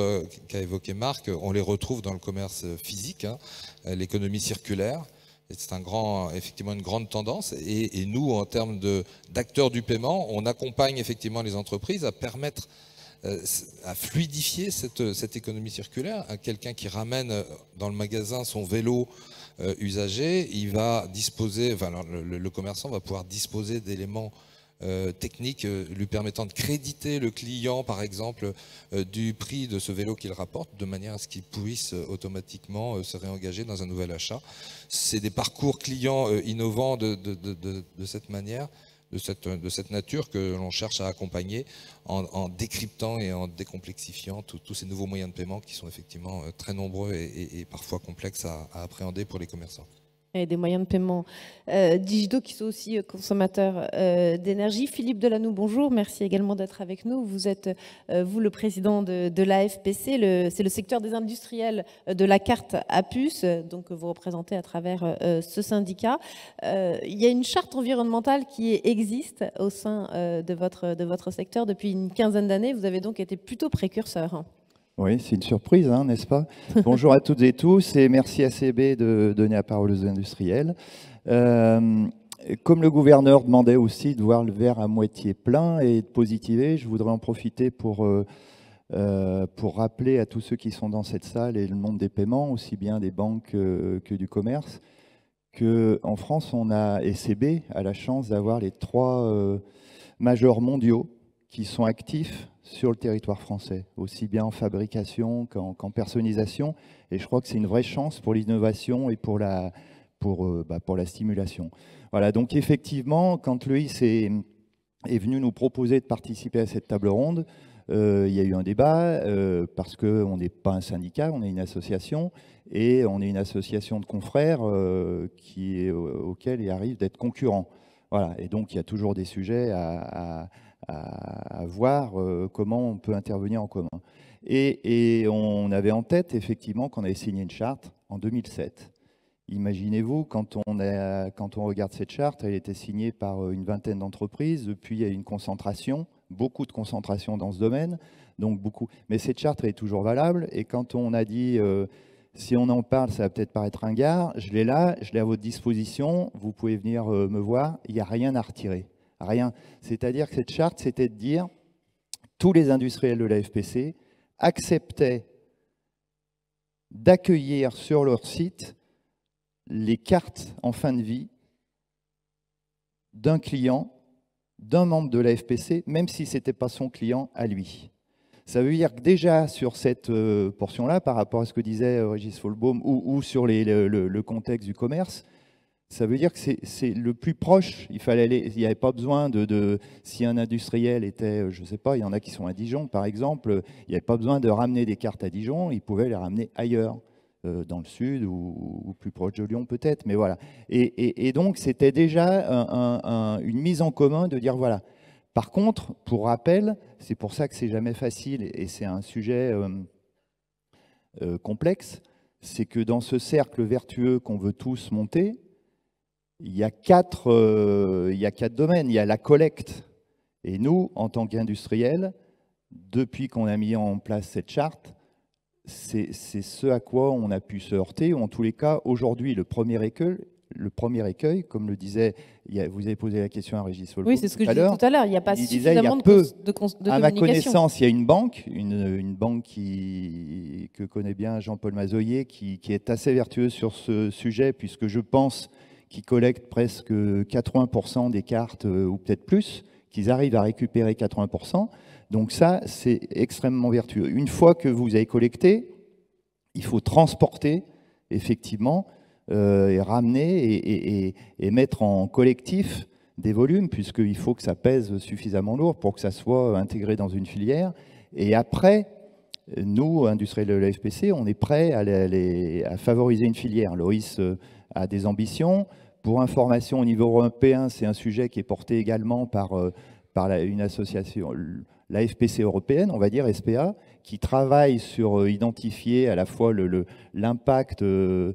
qu'a évoqué Marc, on les retrouve dans le commerce physique, l'économie circulaire. C'est effectivement une grande tendance. Et nous, en termes d'acteurs du paiement, on accompagne effectivement les entreprises à permettre à fluidifier cette économie circulaire. À quelqu'un qui ramène dans le magasin son vélo usagé, il va disposer, le commerçant va pouvoir disposer d'éléments techniques lui permettant de créditer le client, par exemple, du prix de ce vélo qu'il rapporte, de manière à ce qu'il puisse automatiquement se réengager dans un nouvel achat. C'est des parcours clients innovants de cette manière, de cette nature que l'on cherche à accompagner en décryptant et en décomplexifiant tous ces nouveaux moyens de paiement qui sont effectivement très nombreux et parfois complexes à appréhender pour les commerçants. Et des moyens de paiement digitaux qui sont aussi consommateurs d'énergie. Philippe Delanoux, bonjour. Merci également d'être avec nous. Vous êtes, vous, le président de l'AFPC. C'est le secteur des industriels de la carte à puce, donc vous représentez à travers ce syndicat. Il y a une charte environnementale qui existe au sein de votre secteur depuis une quinzaine d'années. Vous avez donc été plutôt précurseur. Oui, c'est une surprise, n'est-ce pas? Bonjour à toutes et tous et merci à CB de donner la parole aux industriels. Comme le gouverneur demandait aussi de voir le verre à moitié plein et de positiver, je voudrais en profiter pour rappeler à tous ceux qui sont dans cette salle et le monde des paiements, aussi bien des banques que du commerce, qu'en France, et CB a la chance d'avoir les 3 majors mondiaux qui sont actifs sur le territoire français, aussi bien en fabrication qu'en personnalisation. Et je crois que c'est une vraie chance pour l'innovation et pour la stimulation. Voilà, donc effectivement, quand l'EIS est venu nous proposer de participer à cette table ronde, il y a eu un débat parce qu'on n'est pas un syndicat, on est une association et on est une association de confrères auquel il arrive d'être concurrent. Voilà, et donc il y a toujours des sujets à voir comment on peut intervenir en commun. Et on avait en tête effectivement qu'on avait signé une charte en 2007. Imaginez-vous, quand on regarde cette charte, elle était signée par une vingtaine d'entreprises. Depuis, il y a une concentration, beaucoup de concentration dans ce domaine, donc beaucoup. Mais cette charte elle est toujours valable. Et quand on a dit, si on en parle, ça va peut-être paraître ringard, je l'ai là, je l'ai à votre disposition, vous pouvez venir me voir, il n'y a rien à retirer. Rien. C'est-à-dire que cette charte, c'était de dire, tous les industriels de la FPC acceptaient d'accueillir sur leur site les cartes en fin de vie d'un client, d'un membre de la FPC, même si ce n'était pas son client à lui. Ça veut dire que déjà sur cette portion-là, par rapport à ce que disait Régis Folbaum, ou sur le contexte du commerce, ça veut dire que c'est le plus proche. Il n'y avait pas besoin si un industriel était, je ne sais pas, il y en a qui sont à Dijon par exemple, il n'y avait pas besoin de ramener des cartes à Dijon, il pouvait les ramener ailleurs. Dans le sud ou plus proche de Lyon peut-être, mais voilà. Et donc c'était déjà une mise en commun de dire voilà. Par contre, pour rappel, c'est pour ça que c'est jamais facile et c'est un sujet complexe, c'est que dans ce cercle vertueux qu'on veut tous monter, il y a quatre domaines. Il y a la collecte. Et nous, en tant qu'industriels, depuis qu'on a mis en place cette charte, c'est ce à quoi on a pu se heurter, ou en tous les cas, aujourd'hui, le premier écueil, comme le disait, vous avez posé la question à Régis Folbaum. Oui, c'est ce que je disais tout à l'heure, il n'y a pas suffisamment de communication. À ma connaissance, il y a une banque que connaît bien Jean-Paul Mazoyer, qui est assez vertueuse sur ce sujet, puisque je pense qu'ils collectent presque 80% des cartes, ou peut-être plus, qu'ils arrivent à récupérer 80%. Donc ça, c'est extrêmement vertueux. Une fois que vous avez collecté, il faut transporter, effectivement, et ramener et mettre en collectif des volumes, puisqu'il faut que ça pèse suffisamment lourd pour que ça soit intégré dans une filière. Et après, nous, industriels de la FPC, on est prêts à favoriser une filière. Loïs a des ambitions. Pour information, au niveau européen, c'est un sujet qui est porté également par une association, la FPC européenne, on va dire, SPA, qui travaille sur identifier à la fois l'impact de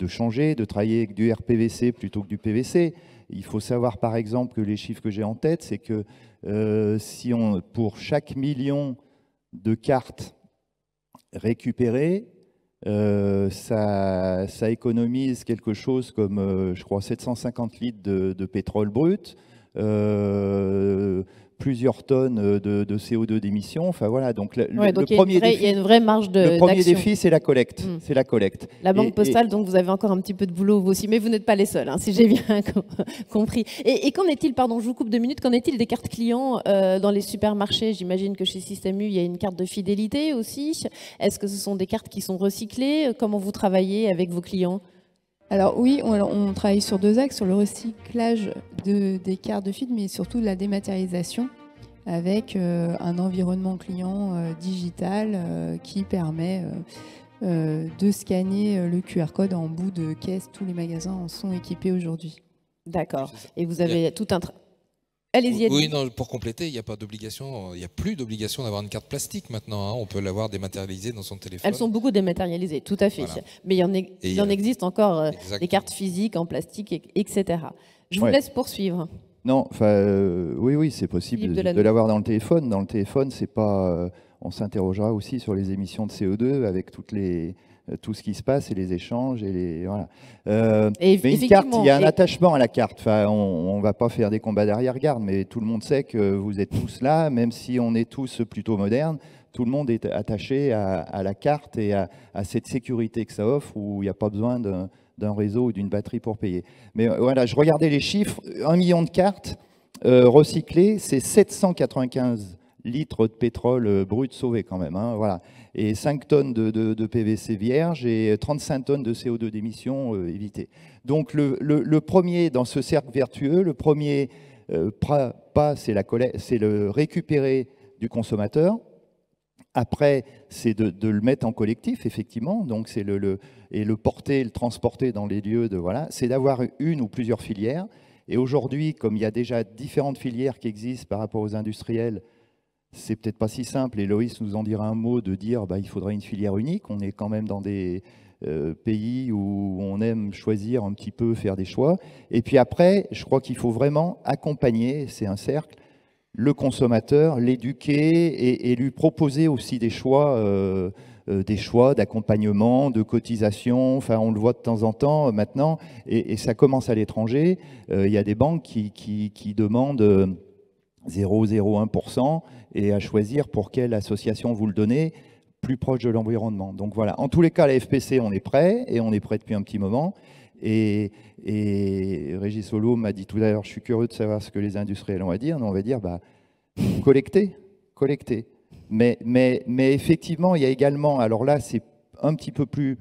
changer, de travailler avec du RPVC plutôt que du PVC. Il faut savoir, par exemple, que les chiffres que j'ai en tête, c'est que pour chaque million de cartes récupérées, ça économise quelque chose comme, je crois, 750 litres de pétrole brut, plusieurs tonnes de CO2 d'émissions. Enfin voilà, donc il y a une vraie marge d'action. Le premier défi, c'est la collecte. C'est la collecte. La Banque Postale, donc vous avez encore un petit peu de boulot vous aussi, mais vous n'êtes pas les seuls, hein, si j'ai bien compris. Et qu'en est-il, pardon, je vous coupe 2 minutes, qu'en est-il des cartes clients dans les supermarchés? J'imagine que chez Système U, il y a une carte de fidélité aussi. Est-ce que ce sont des cartes qui sont recyclées? Comment vous travaillez avec vos clients? Alors oui, on travaille sur 2 axes, sur le recyclage des cartes de feed, mais surtout de la dématérialisation avec un environnement client digital qui permet de scanner le QR code en bout de caisse. Tous les magasins en sont équipés aujourd'hui. D'accord. Et vous avez tout un... Allez-y. Oui, non, pour compléter, il n'y a pas d'obligation, il n'y a plus d'obligation d'avoir une carte plastique maintenant. Hein. On peut l'avoir dématérialisée dans son téléphone. Elles sont beaucoup dématérialisées, tout à fait. Voilà. Mais il y en existe encore des cartes physiques en plastique, etc. Je vous laisse poursuivre. Non, oui, c'est possible de l'avoir dans le téléphone. Dans le téléphone, c'est pas. On s'interrogera aussi sur les émissions de CO2 avec tout ce qui se passe et les échanges voilà. Mais une carte, il y a un attachement à la carte. Enfin, on ne va pas faire des combats d'arrière-garde, mais tout le monde sait que vous êtes tous là, même si on est tous plutôt modernes. Tout le monde est attaché à la carte et à cette sécurité que ça offre, où il n'y a pas besoin d'un réseau ou d'une batterie pour payer. Mais voilà, je regardais les chiffres, 1 million de cartes. recyclé, c'est 795 litres de pétrole brut sauvés quand même. Hein, voilà. Et 5 tonnes de PVC vierge et 35 tonnes de CO2 d'émissions évitées. Donc le premier dans ce cercle vertueux, le premier pas, c'est le récupérer du consommateur. Après, c'est de le mettre en collectif, effectivement. Donc c'est et le porter, le transporter dans les lieux de voilà. C'est d'avoir une ou plusieurs filières. Et aujourd'hui, comme il y a déjà différentes filières qui existent par rapport aux industriels, c'est peut-être pas si simple. Et Loïs nous en dira un mot de dire il faudrait une filière unique. On est quand même dans des pays où on aime choisir un petit peu, faire des choix. Et puis après, je crois qu'il faut vraiment accompagner, c'est un cercle, le consommateur, l'éduquer et lui proposer aussi des choix d'accompagnement, de cotisation. Enfin, on le voit de temps en temps maintenant, et ça commence à l'étranger. Il y a des banques qui demandent 0,01% et à choisir pour quelle association vous le donnez, plus proche de l'environnement. Donc voilà, en tous les cas, la FPC, on est prêt, et on est prêt depuis un petit moment. Et Régis Solo m'a dit tout à l'heure, je suis curieux de savoir ce que les industriels ont à dire. Nous, on va dire, collecter. Mais effectivement, il y a également, alors là, c'est un petit peu plus,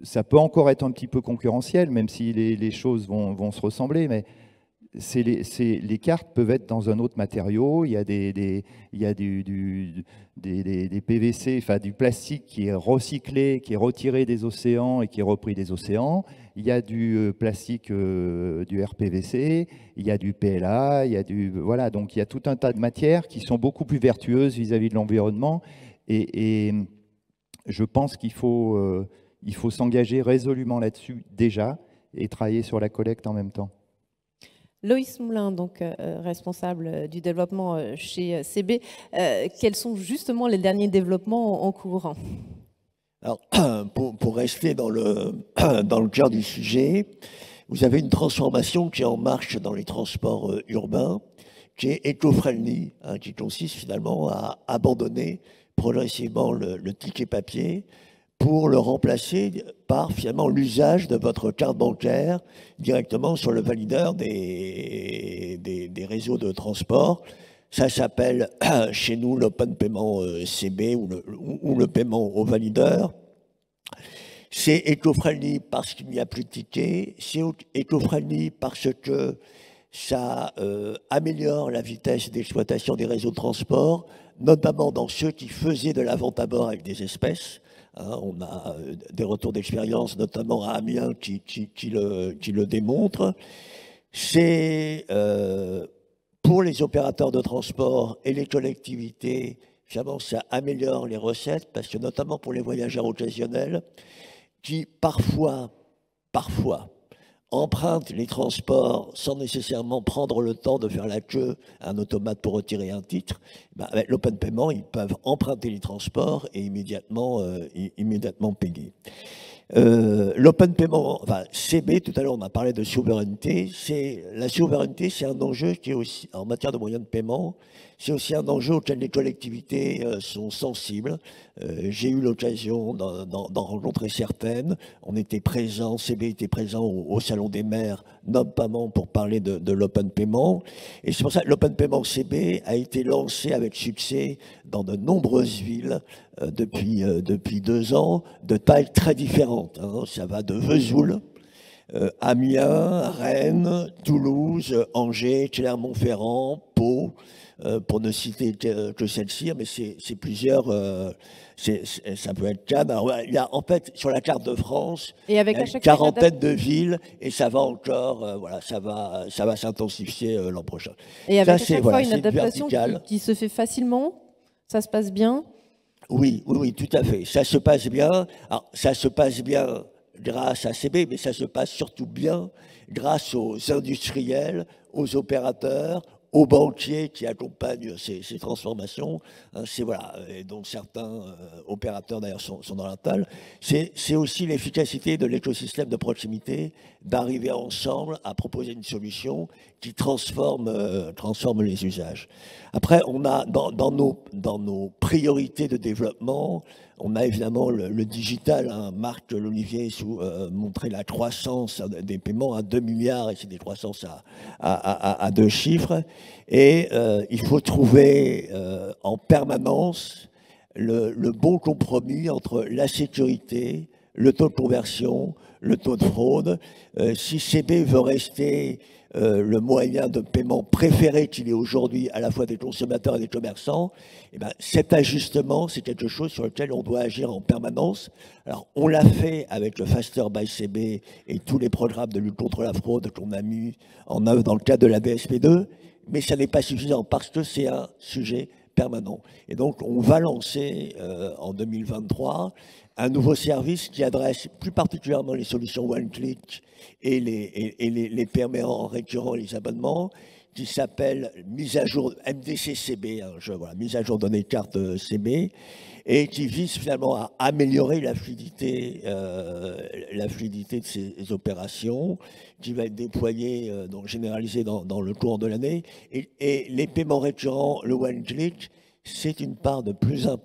ça peut encore être un petit peu concurrentiel, même si les choses vont se ressembler, mais les cartes peuvent être dans un autre matériau. Il y a des PVC, enfin du plastique qui est recyclé, qui est retiré des océans et qui est repris des océans. Il y a du plastique, du RPVC, il y a du PLA, voilà, donc il y a tout un tas de matières qui sont beaucoup plus vertueuses vis-à-vis de l'environnement. Et je pense qu'il faut s'engager résolument là-dessus déjà et travailler sur la collecte en même temps. Loïs Moulin, donc responsable du développement chez CB, quels sont justement les derniers développements en cours? Alors, pour rester dans le cœur du sujet, vous avez une transformation qui est en marche dans les transports urbains, qui est éco-friendly, qui consiste finalement à abandonner progressivement le ticket papier pour le remplacer par finalement l'usage de votre carte bancaire directement sur le valideur des réseaux de transport. Ça s'appelle chez nous l'open payment CB ou le paiement au valideur. C'est éco-friendly parce qu'il n'y a plus de tickets, c'est éco-friendly parce que ça améliore la vitesse d'exploitation des réseaux de transport, notamment dans ceux qui faisaient de la vente à bord avec des espèces. On a des retours d'expérience, notamment à Amiens, qui le démontrent. C'est pour les opérateurs de transport et les collectivités, finalement, ça améliore les recettes, parce que notamment pour les voyageurs occasionnels, qui parfois empruntent les transports sans nécessairement prendre le temps de faire la queue à un automate pour retirer un titre, avec l'open payment, ils peuvent emprunter les transports et immédiatement payer. L'open payment, enfin CB, tout à l'heure on a parlé de souveraineté. La souveraineté, c'est un enjeu qui est aussi, en matière de moyens de paiement, c'est aussi un enjeu auquel les collectivités sont sensibles. J'ai eu l'occasion d'en rencontrer certaines. On était présents, CB était présent au Salon des maires, notamment pour parler de l'open payment. Et c'est pour ça que l'open payment CB a été lancé avec succès dans de nombreuses villes depuis 2 ans, de tailles très différentes. Ça va de Vesoul, Amiens, Rennes, Toulouse, Angers, Clermont-Ferrand, Pau, pour ne citer que celle-ci, mais c'est plusieurs, ça peut être Cannes. Il y a en fait sur la carte de France et avec une quarantaine de villes et ça va encore, ça va s'intensifier l'an prochain. Et avec à chaque fois une adaptation qui se fait facilement, ça se passe bien? Oui, tout à fait. Ça se passe bien. Alors, ça se passe bien grâce à CB, mais ça se passe surtout bien grâce aux industriels, aux opérateurs, aux banquiers qui accompagnent ces transformations. Voilà, et donc certains opérateurs d'ailleurs sont dans la table. C'est aussi l'efficacité de l'écosystème de proximité d'arriver ensemble à proposer une solution qui transforme les usages. Après, on a dans nos priorités de développement, On a évidemment le digital, hein. Marc Lolivier montrait la croissance des paiements à 2 milliards, et c'est des croissances à 2 chiffres. Et il faut trouver en permanence le bon compromis entre la sécurité, le taux de conversion, le taux de fraude. Si CB veut rester le moyen de paiement préféré qu'il est aujourd'hui à la fois des consommateurs et des commerçants, eh ben, cet ajustement, c'est quelque chose sur lequel on doit agir en permanence. Alors, on l'a fait avec le Faster by CB et tous les programmes de lutte contre la fraude qu'on a mis en œuvre dans le cadre de la BSP2, mais ça n'est pas suffisant parce que c'est un sujet permanent. Et donc, on va lancer en 2023 un nouveau service qui adresse plus particulièrement les solutions one-click et les paiements récurrents, les abonnements, qui s'appelle mise à jour MDC-CB, hein, mise à jour données cartes CB, et qui vise finalement à améliorer la fluidité de ces opérations, qui va être déployée, donc généralisée dans le cours de l'année. Et les paiements récurrents, le one-click, c'est une part de plus en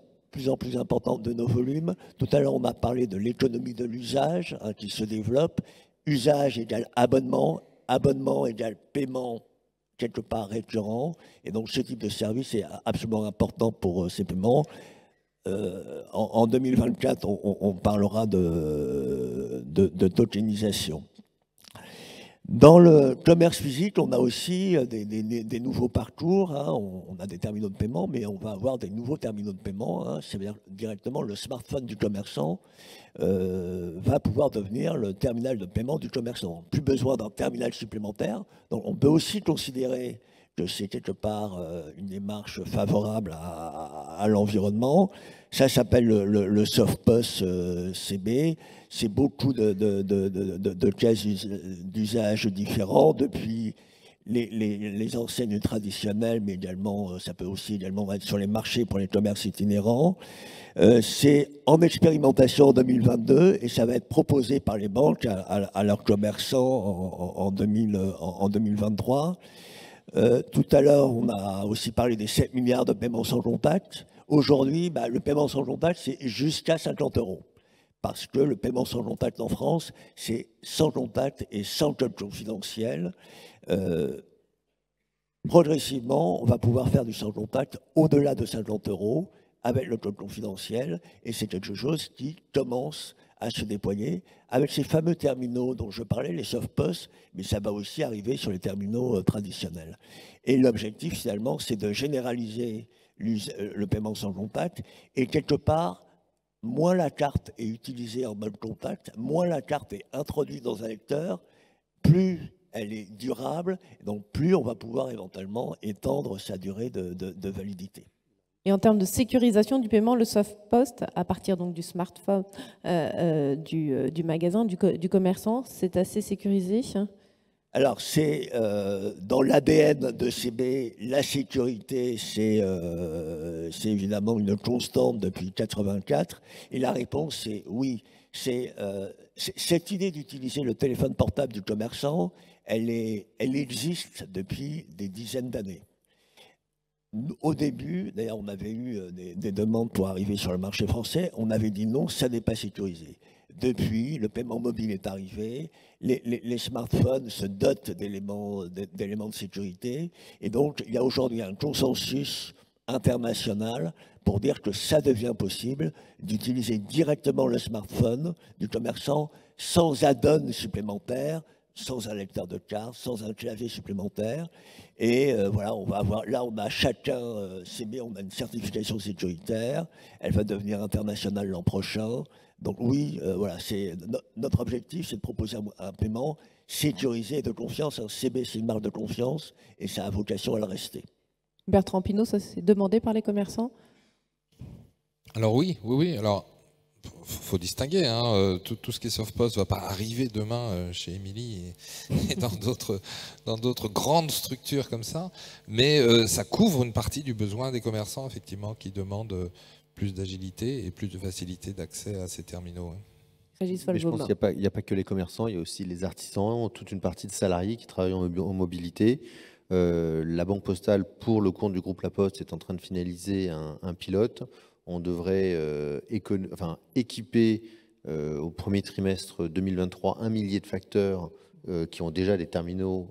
plus importante de nos volumes. Tout à l'heure, on a parlé de l'économie de l'usage, hein, qui se développe. Usage égale abonnement, abonnement égale paiement quelque part récurrent. Et donc, ce type de service est absolument important pour ces paiements. En 2024, on parlera de tokenisation. Dans le commerce physique, on a aussi des nouveaux parcours, hein. On a des terminaux de paiement, mais on va avoir des nouveaux terminaux de paiement, hein. C'est-à-dire directement le smartphone du commerçant va pouvoir devenir le terminal de paiement du commerçant. Plus besoin d'un terminal supplémentaire. Donc on peut aussi considérer que c'est quelque part une démarche favorable à l'environnement. Ça s'appelle le SoftPOS CB. C'est beaucoup de cas d'usage différents, depuis les enseignes traditionnelles, mais également, ça peut aussi également être sur les marchés pour les commerces itinérants. C'est en expérimentation en 2022 et ça va être proposé par les banques à leurs commerçants en 2023. Tout à l'heure, on a aussi parlé des 7 milliards de paiements sans contact. Aujourd'hui, le paiement sans contact, c'est jusqu'à 50 €. Parce que le paiement sans contact en France, c'est sans contact et sans code confidentiel. Progressivement, on va pouvoir faire du sans contact au-delà de 50 € avec le code confidentiel. Et c'est quelque chose qui commence à se déployer avec ces fameux terminaux dont je parlais, les SoftPOS, mais ça va aussi arriver sur les terminaux traditionnels. Et l'objectif, finalement, c'est de généraliser le paiement sans contact. Et quelque part, moins la carte est utilisée en mode contact, moins la carte est introduite dans un lecteur, plus elle est durable, et donc plus on va pouvoir éventuellement étendre sa durée de validité. Et en termes de sécurisation du paiement, le SoftPOS, à partir donc du smartphone du magasin, du commerçant, c'est assez sécurisé? Alors, c'est dans l'ADN de CB, la sécurité, c'est évidemment une constante depuis 1984. Et la réponse, c'est oui. Cette idée d'utiliser le téléphone portable du commerçant, elle existe depuis des dizaines d'années. Au début, d'ailleurs, on avait eu des demandes pour arriver sur le marché français. On avait dit non, ça n'est pas sécurisé. Depuis, le paiement mobile est arrivé, les smartphones se dotent d'éléments de sécurité, et donc il y a aujourd'hui un consensus international pour dire que ça devient possible d'utiliser directement le smartphone du commerçant sans add-on supplémentaire, sans un lecteur de carte, sans un clavier supplémentaire. Et voilà, on va avoir, là on a chacun, CB, on a une certification sécuritaire, elle va devenir internationale l'an prochain. Donc oui, voilà, notre objectif, c'est de proposer un paiement sécurisé et de confiance. Un CB, c'est une marque de confiance et ça a vocation à le rester. Bertrand Pinault, ça c'est demandé par les commerçants? Alors oui. Alors, faut distinguer, hein. Tout ce qui est SoftPOS ne va pas arriver demain chez Émilie et dans d'autres grandes structures comme ça, mais ça couvre une partie du besoin des commerçants, effectivement, qui demandent plus d'agilité et plus de facilité d'accès à ces terminaux. Mais je pense qu'il n'y a pas que les commerçants, il y a aussi les artisans, toute une partie de salariés qui travaillent en mobilité. La Banque Postale, pour le compte du groupe La Poste, est en train de finaliser un pilote. on devrait équiper au premier trimestre 2023 1 millier de facteurs qui ont déjà des terminaux,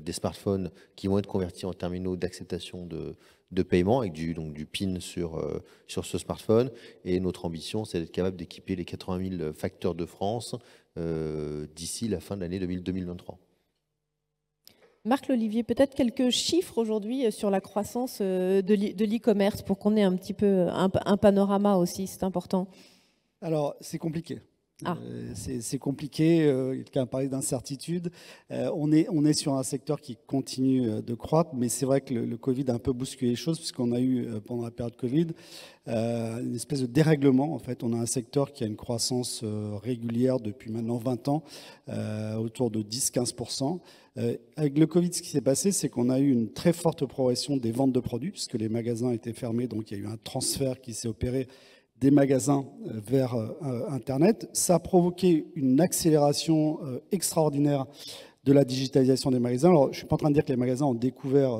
des smartphones qui vont être convertis en terminaux d'acceptation de paiement avec du PIN sur ce smartphone. Et notre ambition, c'est d'être capable d'équiper les 80 000 facteurs de France d'ici la fin de l'année 2023. Marc L'Olivier, peut-être quelques chiffres aujourd'hui sur la croissance de l'e-commerce pour qu'on ait un petit peu un panorama aussi, c'est important. Alors, c'est compliqué. Ah. C'est compliqué, quelqu'un a parlé d'incertitude. On est sur un secteur qui continue de croître, mais c'est vrai que le Covid a un peu bousculé les choses, puisqu'on a eu, pendant la période Covid, une espèce de dérèglement. En fait, on a un secteur qui a une croissance régulière depuis maintenant 20 ans, autour de 10-15%. Avec le Covid, ce qui s'est passé, c'est qu'on a eu une très forte progression des ventes de produits, puisque les magasins étaient fermés, donc il y a eu un transfert qui s'est opéré des magasins vers Internet. Ça a provoqué une accélération extraordinaire de la digitalisation des magasins. Alors, je ne suis pas en train de dire que les magasins ont découvert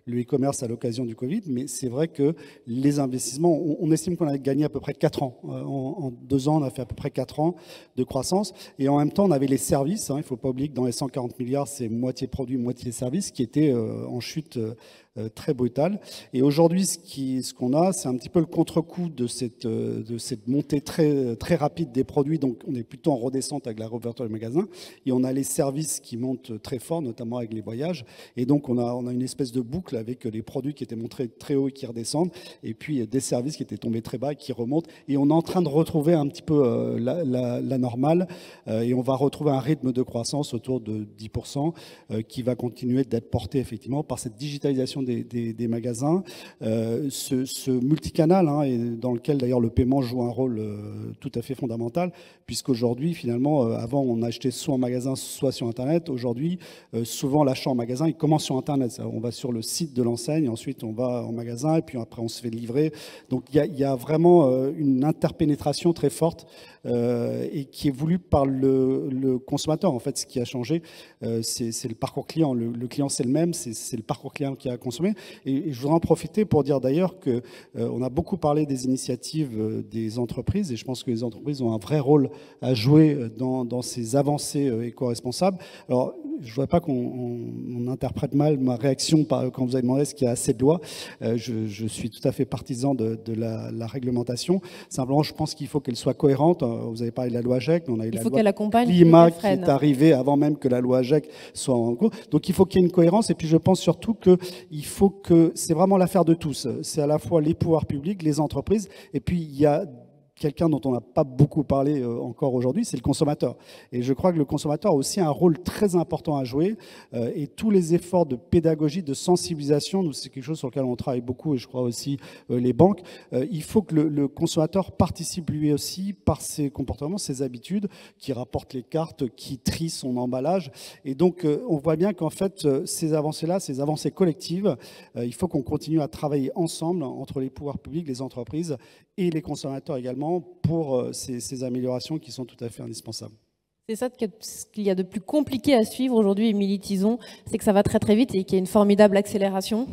le e-commerce à l'occasion du Covid, mais c'est vrai que les investissements, on estime qu'on a gagné à peu près 4 ans. En 2 ans, on a fait à peu près 4 ans de croissance. Et en même temps, on avait les services. Il ne faut pas oublier que dans les 140 milliards, c'est moitié produits, moitié services, qui étaient en chute très brutale. Et aujourd'hui, ce qu'on a, c'est un petit peu le contre-coup de cette montée très, très rapide des produits. Donc, on est plutôt en redescente avec la réouverture des magasins. Et on a les services qui montent très fort, notamment avec les voyages. Et donc, on a une espèce de boucle avec les produits qui étaient montrés très haut et qui redescendent. Et puis, des services qui étaient tombés très bas et qui remontent. Et on est en train de retrouver un petit peu la normale. Et on va retrouver un rythme de croissance autour de 10% qui va continuer d'être porté effectivement par cette digitalisation des magasins, ce multicanal, et dans lequel d'ailleurs le paiement joue un rôle tout à fait fondamental, puisqu'aujourd'hui, finalement, avant on achetait soit en magasin, soit sur Internet. Aujourd'hui, souvent l'achat en magasin, il commence sur Internet. On va sur le site de l'enseigne, ensuite on va en magasin, et puis après on se fait livrer. Donc il y a vraiment une interpénétration très forte et qui est voulue par le consommateur. En fait, ce qui a changé, c'est le parcours client. Le client, c'est le même, c'est le parcours client qui a consommé. Et je voudrais en profiter pour dire d'ailleurs qu'on a beaucoup parlé des initiatives des entreprises, et je pense que les entreprises ont un vrai rôle à jouer dans ces avancées éco-responsables. Alors, je ne voudrais pas qu'on interprète mal ma réaction quand vous avez demandé est-ce qu'il y a assez de lois. Je suis tout à fait partisan de la réglementation. Simplement, je pense qu'il faut qu'elle soit cohérente. Vous avez parlé de la loi GEC, on a eu la loi climat qui est arrivée avant même que la loi GEC soit en cours. Donc il faut qu'il y ait une cohérence, et puis je pense surtout qu'il faut que c'est vraiment l'affaire de tous. C'est à la fois les pouvoirs publics, les entreprises, et puis il y a quelqu'un dont on n'a pas beaucoup parlé encore aujourd'hui, c'est le consommateur. Et je crois que le consommateur a aussi un rôle très important à jouer. Et tous les efforts de pédagogie, de sensibilisation, nous, c'est quelque chose sur lequel on travaille beaucoup, et je crois aussi les banques. Il faut que le consommateur participe lui aussi par ses comportements, ses habitudes, qui rapporte les cartes, qui trie son emballage. Et donc, on voit bien qu'en fait, ces avancées-là, ces avancées collectives, il faut qu'on continue à travailler ensemble entre les pouvoirs publics, les entreprises et les consommateurs également, pour ces améliorations qui sont tout à fait indispensables. C'est ça qu'il y a de plus compliqué à suivre aujourd'hui, Émilie Tison, c'est que ça va très très vite et qu'il y a une formidable accélération.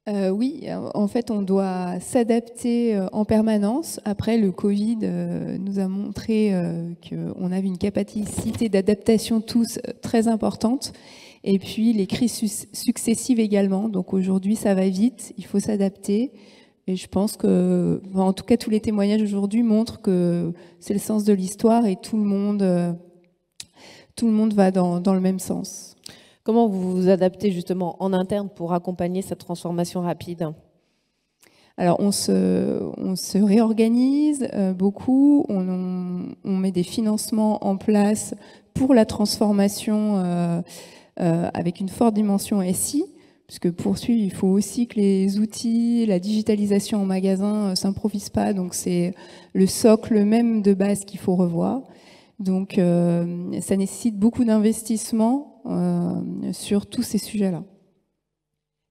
Oui, en fait, on doit s'adapter en permanence. Après, le Covid nous a montré qu'on avait une capacité d'adaptation tous très importante. Et puis, les crises successives également. Donc aujourd'hui, ça va vite, il faut s'adapter. Et je pense que, en tout cas, tous les témoignages aujourd'hui montrent que c'est le sens de l'histoire et tout le monde va dans le même sens. Comment vous vous adaptez justement en interne pour accompagner cette transformation rapide ? Alors, on se réorganise beaucoup, on met des financements en place pour la transformation avec une forte dimension SI. Parce que pour suivre, il faut aussi que les outils, la digitalisation en magasin ne s'improvisent pas. Donc, c'est le socle même de base qu'il faut revoir. Donc, ça nécessite beaucoup d'investissements sur tous ces sujets-là.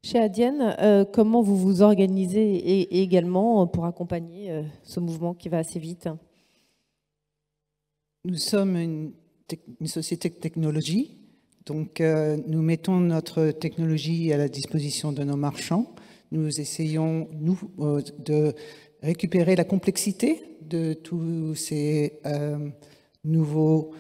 Chez Adienne, comment vous vous organisez et également pour accompagner ce mouvement qui va assez vite ? Nous sommes une société de technologie. Donc, nous mettons notre technologie à la disposition de nos marchands. Nous essayons, nous, de récupérer la complexité de tous ces nouveaux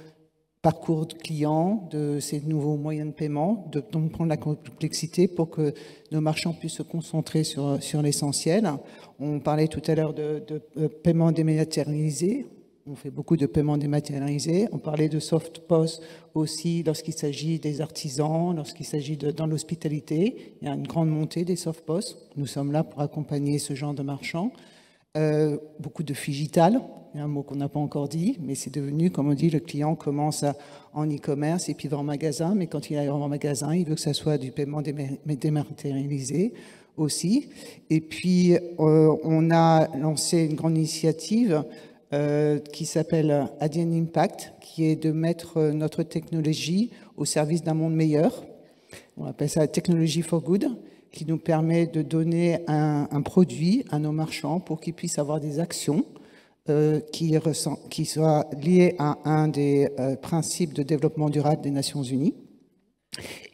parcours de clients, de ces nouveaux moyens de paiement, de prendre la complexité pour que nos marchands puissent se concentrer sur l'essentiel. On parlait tout à l'heure de paiement dématérialisé. On fait beaucoup de paiements dématérialisés. On parlait de soft POS aussi lorsqu'il s'agit des artisans, lorsqu'il s'agit dans l'hospitalité. Il y a une grande montée des soft POS. Nous sommes là pour accompagner ce genre de marchands. Beaucoup de figital, il y a un mot qu'on n'a pas encore dit, mais c'est devenu, comme on dit, le client commence en e-commerce et puis va en magasin, mais quand il arrive en magasin, il veut que ça soit du paiement dématérialisé aussi. Et puis, on a lancé une grande initiative qui s'appelle Adyen Impact, qui est de mettre notre technologie au service d'un monde meilleur. On appelle ça Technology for Good, qui nous permet de donner un produit à nos marchands pour qu'ils puissent avoir des actions qui soient liées à un des principes de développement durable des Nations Unies.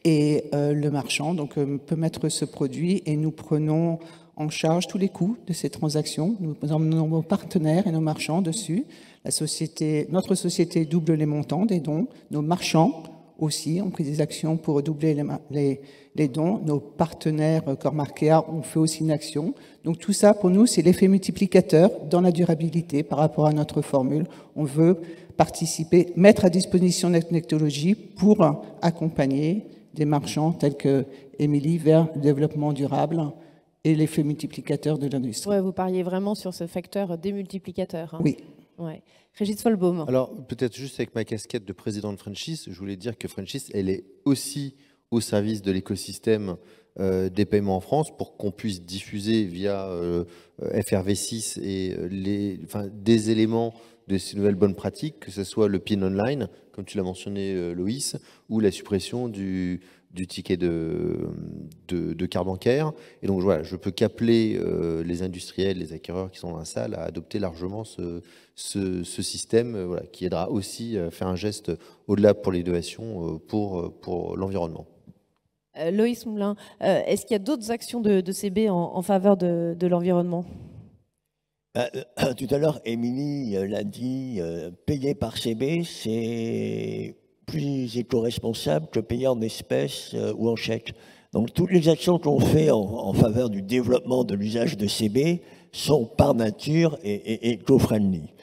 Et le marchand donc, peut mettre ce produit et nous prenons en charge tous les coûts de ces transactions. Nous emmenons nos partenaires et nos marchands dessus. Notre société double les montants des dons. Nos marchands aussi ont pris des actions pour doubler les dons. Nos partenaires Cormarkea ont fait aussi une action. Donc tout ça, pour nous, c'est l'effet multiplicateur dans la durabilité par rapport à notre formule. On veut participer, mettre à disposition notre technologie pour accompagner des marchands tels que Émilie vers le développement durable et l'effet multiplicateur de l'industrie. Ouais, vous parliez vraiment sur ce facteur démultiplicateur. Hein. Oui. Ouais. Régis Folbaum. Alors, peut-être juste avec ma casquette de président de Franchise, je voulais dire que Franchise, elle est aussi au service de l'écosystème des paiements en France pour qu'on puisse diffuser via FRV6 et des éléments de ces nouvelles bonnes pratiques, que ce soit le PIN online, comme tu l'as mentionné Loïs, ou la suppression du ticket de carte bancaire. Et donc voilà, je peux qu'appeler les industriels, les acquéreurs qui sont dans la salle à adopter largement ce système voilà, qui aidera aussi à faire un geste au-delà pour l'innovation, pour l'environnement. Loïs Moulin, est-ce qu'il y a d'autres actions de CB en faveur de l'environnement ? Tout à l'heure, Émilie l'a dit, payer par CB, c'est plus éco-responsable que payer en espèces ou en chèque. Donc toutes les actions qu'on fait en faveur du développement de l'usage de CB sont par nature et éco-friendly.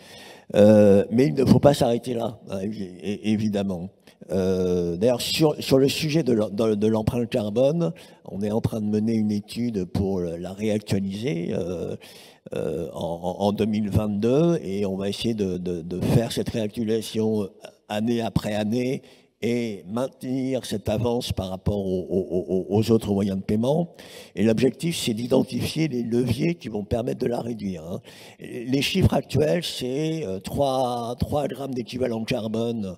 Mais il ne faut pas s'arrêter là, hein, évidemment. D'ailleurs, sur le sujet de l'empreinte carbone, on est en train de mener une étude pour la réactualiser en 2022 et on va essayer de faire cette réactualisation année après année et maintenir cette avance par rapport aux autres moyens de paiement. Et l'objectif, c'est d'identifier les leviers qui vont permettre de la réduire. Hein. Les chiffres actuels, c'est 3 grammes d'équivalent carbone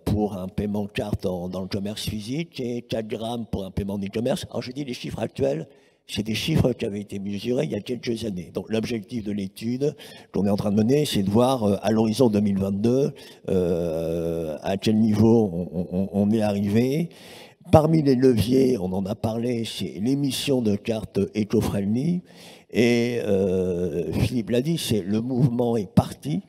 pour un paiement carte dans le commerce physique et 4 grammes pour un paiement d'e-commerce. Alors je dis les chiffres actuels, c'est des chiffres qui avaient été mesurés il y a quelques années. Donc l'objectif de l'étude qu'on est en train de mener, c'est de voir à l'horizon 2022 à quel niveau on est arrivé. Parmi les leviers, on en a parlé, c'est l'émission de cartes éco-friendly. Et Philippe l'a dit, c'est le mouvement est parti.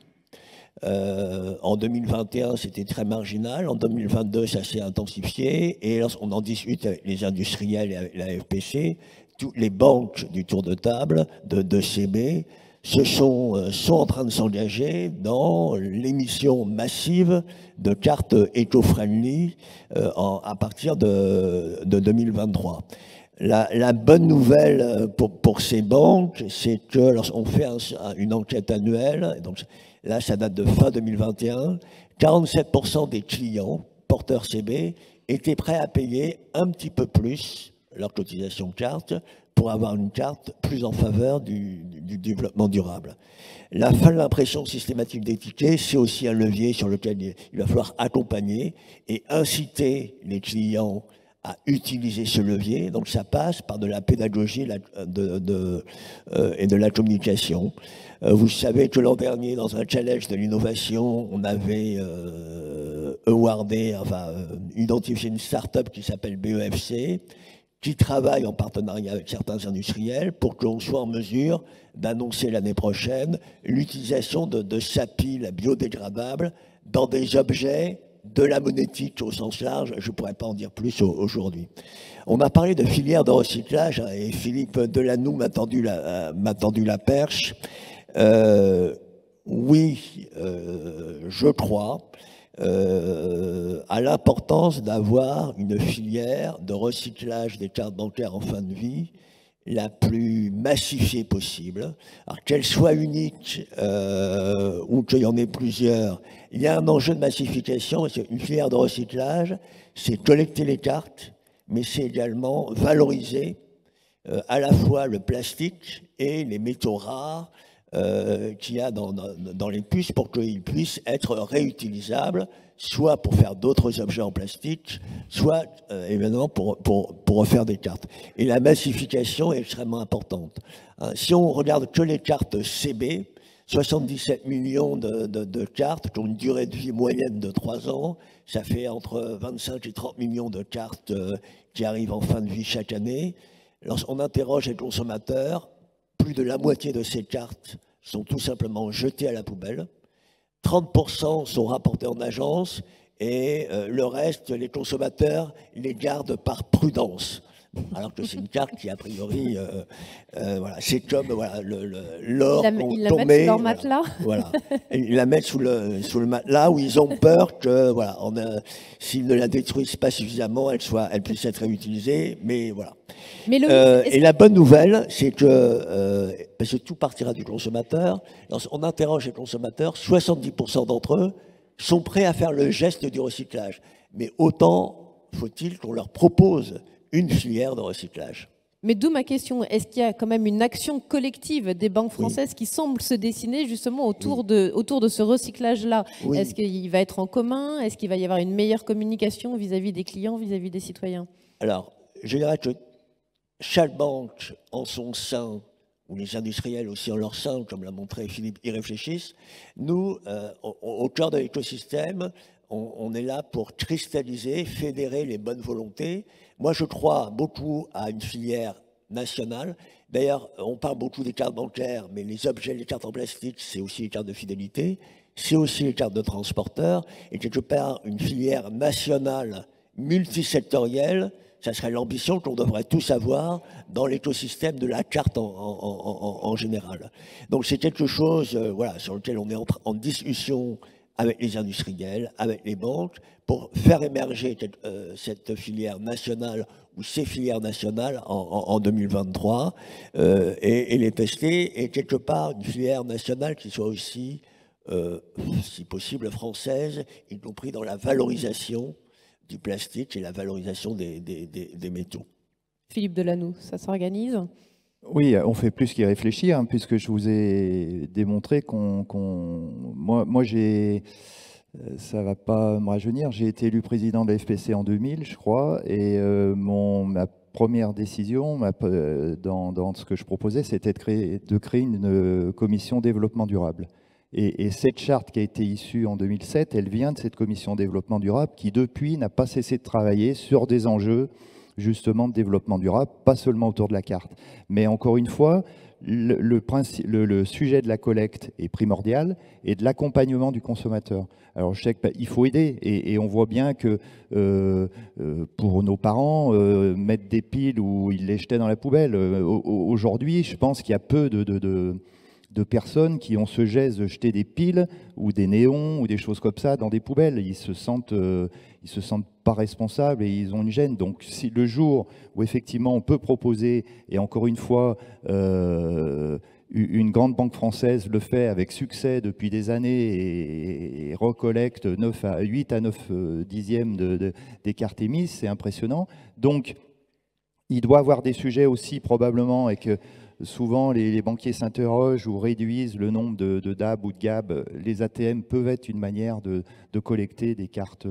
En 2021, c'était très marginal. En 2022, ça s'est intensifié. Et lorsqu'on en discute avec les industriels et avec la FPC, toutes les banques du tour de table de CB sont en train de s'engager dans l'émission massive de cartes éco-friendly à partir de 2023. La bonne nouvelle pour ces banques, c'est que lorsqu'on fait une enquête annuelle, donc là ça date de fin 2021, 47% des clients porteurs CB étaient prêts à payer un petit peu plus leur cotisation carte pour avoir une carte plus en faveur du développement durable. La fin de l'impression systématique des tickets, c'est aussi un levier sur lequel il va falloir accompagner et inciter les clients à utiliser ce levier. Donc ça passe par de la pédagogie et de la communication. Vous savez que l'an dernier, dans un challenge de l'innovation, on avait awardé, identifié une start-up qui s'appelle BEFC, qui travaille en partenariat avec certains industriels pour qu'on soit en mesure d'annoncer l'année prochaine l'utilisation de sapis biodégradables dans des objets de la monétique au sens large. Je ne pourrais pas en dire plus aujourd'hui. On a parlé de filière de recyclage et Philippe Delanoux m'a tendu la perche. Oui, je crois à l'importance d'avoir une filière de recyclage des cartes bancaires en fin de vie la plus massifiée possible. Alors qu'elle soit unique ou qu'il y en ait plusieurs, il y a un enjeu de massification. Une filière de recyclage, c'est collecter les cartes, mais c'est également valoriser à la fois le plastique et les métaux rares qu'il y a dans les puces pour qu'ils puissent être réutilisables, soit pour faire d'autres objets en plastique, soit évidemment pour refaire des cartes. Et la massification est extrêmement importante. Si on regarde que les cartes CB, 77 millions de cartes qui ont une durée de vie moyenne de 3 ans, ça fait entre 25 et 30 millions de cartes qui arrivent en fin de vie chaque année. Lorsqu'on interroge les consommateurs, plus de la moitié de ces cartes sont tout simplement jetées à la poubelle. 30% sont rapportés en agence et le reste, les consommateurs les gardent par prudence. Alors que c'est une carte qui, a priori, voilà, c'est comme voilà, l'or qu'on Ils la tombait, mettent sur leur matelas. voilà. Ils la mettent sous le matelas où ils ont peur que, voilà, s'ils ne la détruisent pas suffisamment, elle puisse être réutilisée. Mais voilà. Mais et la bonne nouvelle, c'est que, parce que tout partira du consommateur, lorsqu'on interroge les consommateurs, 70% d'entre eux sont prêts à faire le geste du recyclage. Mais autant faut-il qu'on leur propose une filière de recyclage. Mais d'où ma question, est-ce qu'il y a quand même une action collective des banques françaises qui semble se dessiner justement autour de ce recyclage-là? Est-ce qu'il va être en commun? Est-ce qu'il va y avoir une meilleure communication vis-à-vis des clients, vis-à-vis des citoyens? Alors, je dirais que chaque banque en son sein, ou les industriels aussi en leur sein, comme l'a montré Philippe, y réfléchissent. Nous, au cœur de l'écosystème, on est là pour cristalliser, fédérer les bonnes volontés. Moi, je crois beaucoup à une filière nationale. D'ailleurs, on parle beaucoup des cartes bancaires, mais les objets, les cartes en plastique, c'est aussi les cartes de fidélité, c'est aussi les cartes de transporteurs. Et quelque part, une filière nationale multisectorielle, ça serait l'ambition qu'on devrait tous avoir dans l'écosystème de la carte en général. Donc c'est quelque chose voilà, sur lequel on est en discussion avec les industriels, avec les banques, pour faire émerger cette filière nationale ou ces filières nationales en 2023 et les tester, et quelque part une filière nationale qui soit aussi, si possible, française, y compris dans la valorisation du plastique et la valorisation des métaux. Philippe Delanoux, ça s'organise? Oui, on fait plus qu'y réfléchir, hein, puisque je vous ai démontré moi ça va pas me rajeunir, j'ai été élu président de la FPC en 2000, je crois, et ma première décision dans ce que je proposais, c'était de créer une commission développement durable. Et cette charte qui a été issue en 2007, elle vient de cette commission développement durable qui, depuis, n'a pas cessé de travailler sur des enjeux, justement, de développement durable, pas seulement autour de la carte. Mais encore une fois, le sujet de la collecte est primordial et de l'accompagnement du consommateur. Alors, je sais qu'il faut aider et on voit bien que pour nos parents, mettre des piles ou ils les jetaient dans la poubelle. Aujourd'hui, je pense qu'il y a peu de personnes qui ont ce geste de jeter des piles ou des néons ou des choses comme ça dans des poubelles. Ils se sentent pas responsables et ils ont une gêne. Donc si le jour où effectivement on peut proposer, et encore une fois, une grande banque française le fait avec succès depuis des années et recollecte 8 à 9 dixièmes des cartes émises, c'est impressionnant. Donc il doit avoir des sujets aussi probablement, et que souvent, les banquiers s'interrogent ou réduisent le nombre de DAB ou de GAB. Les ATM peuvent être une manière de collecter des cartes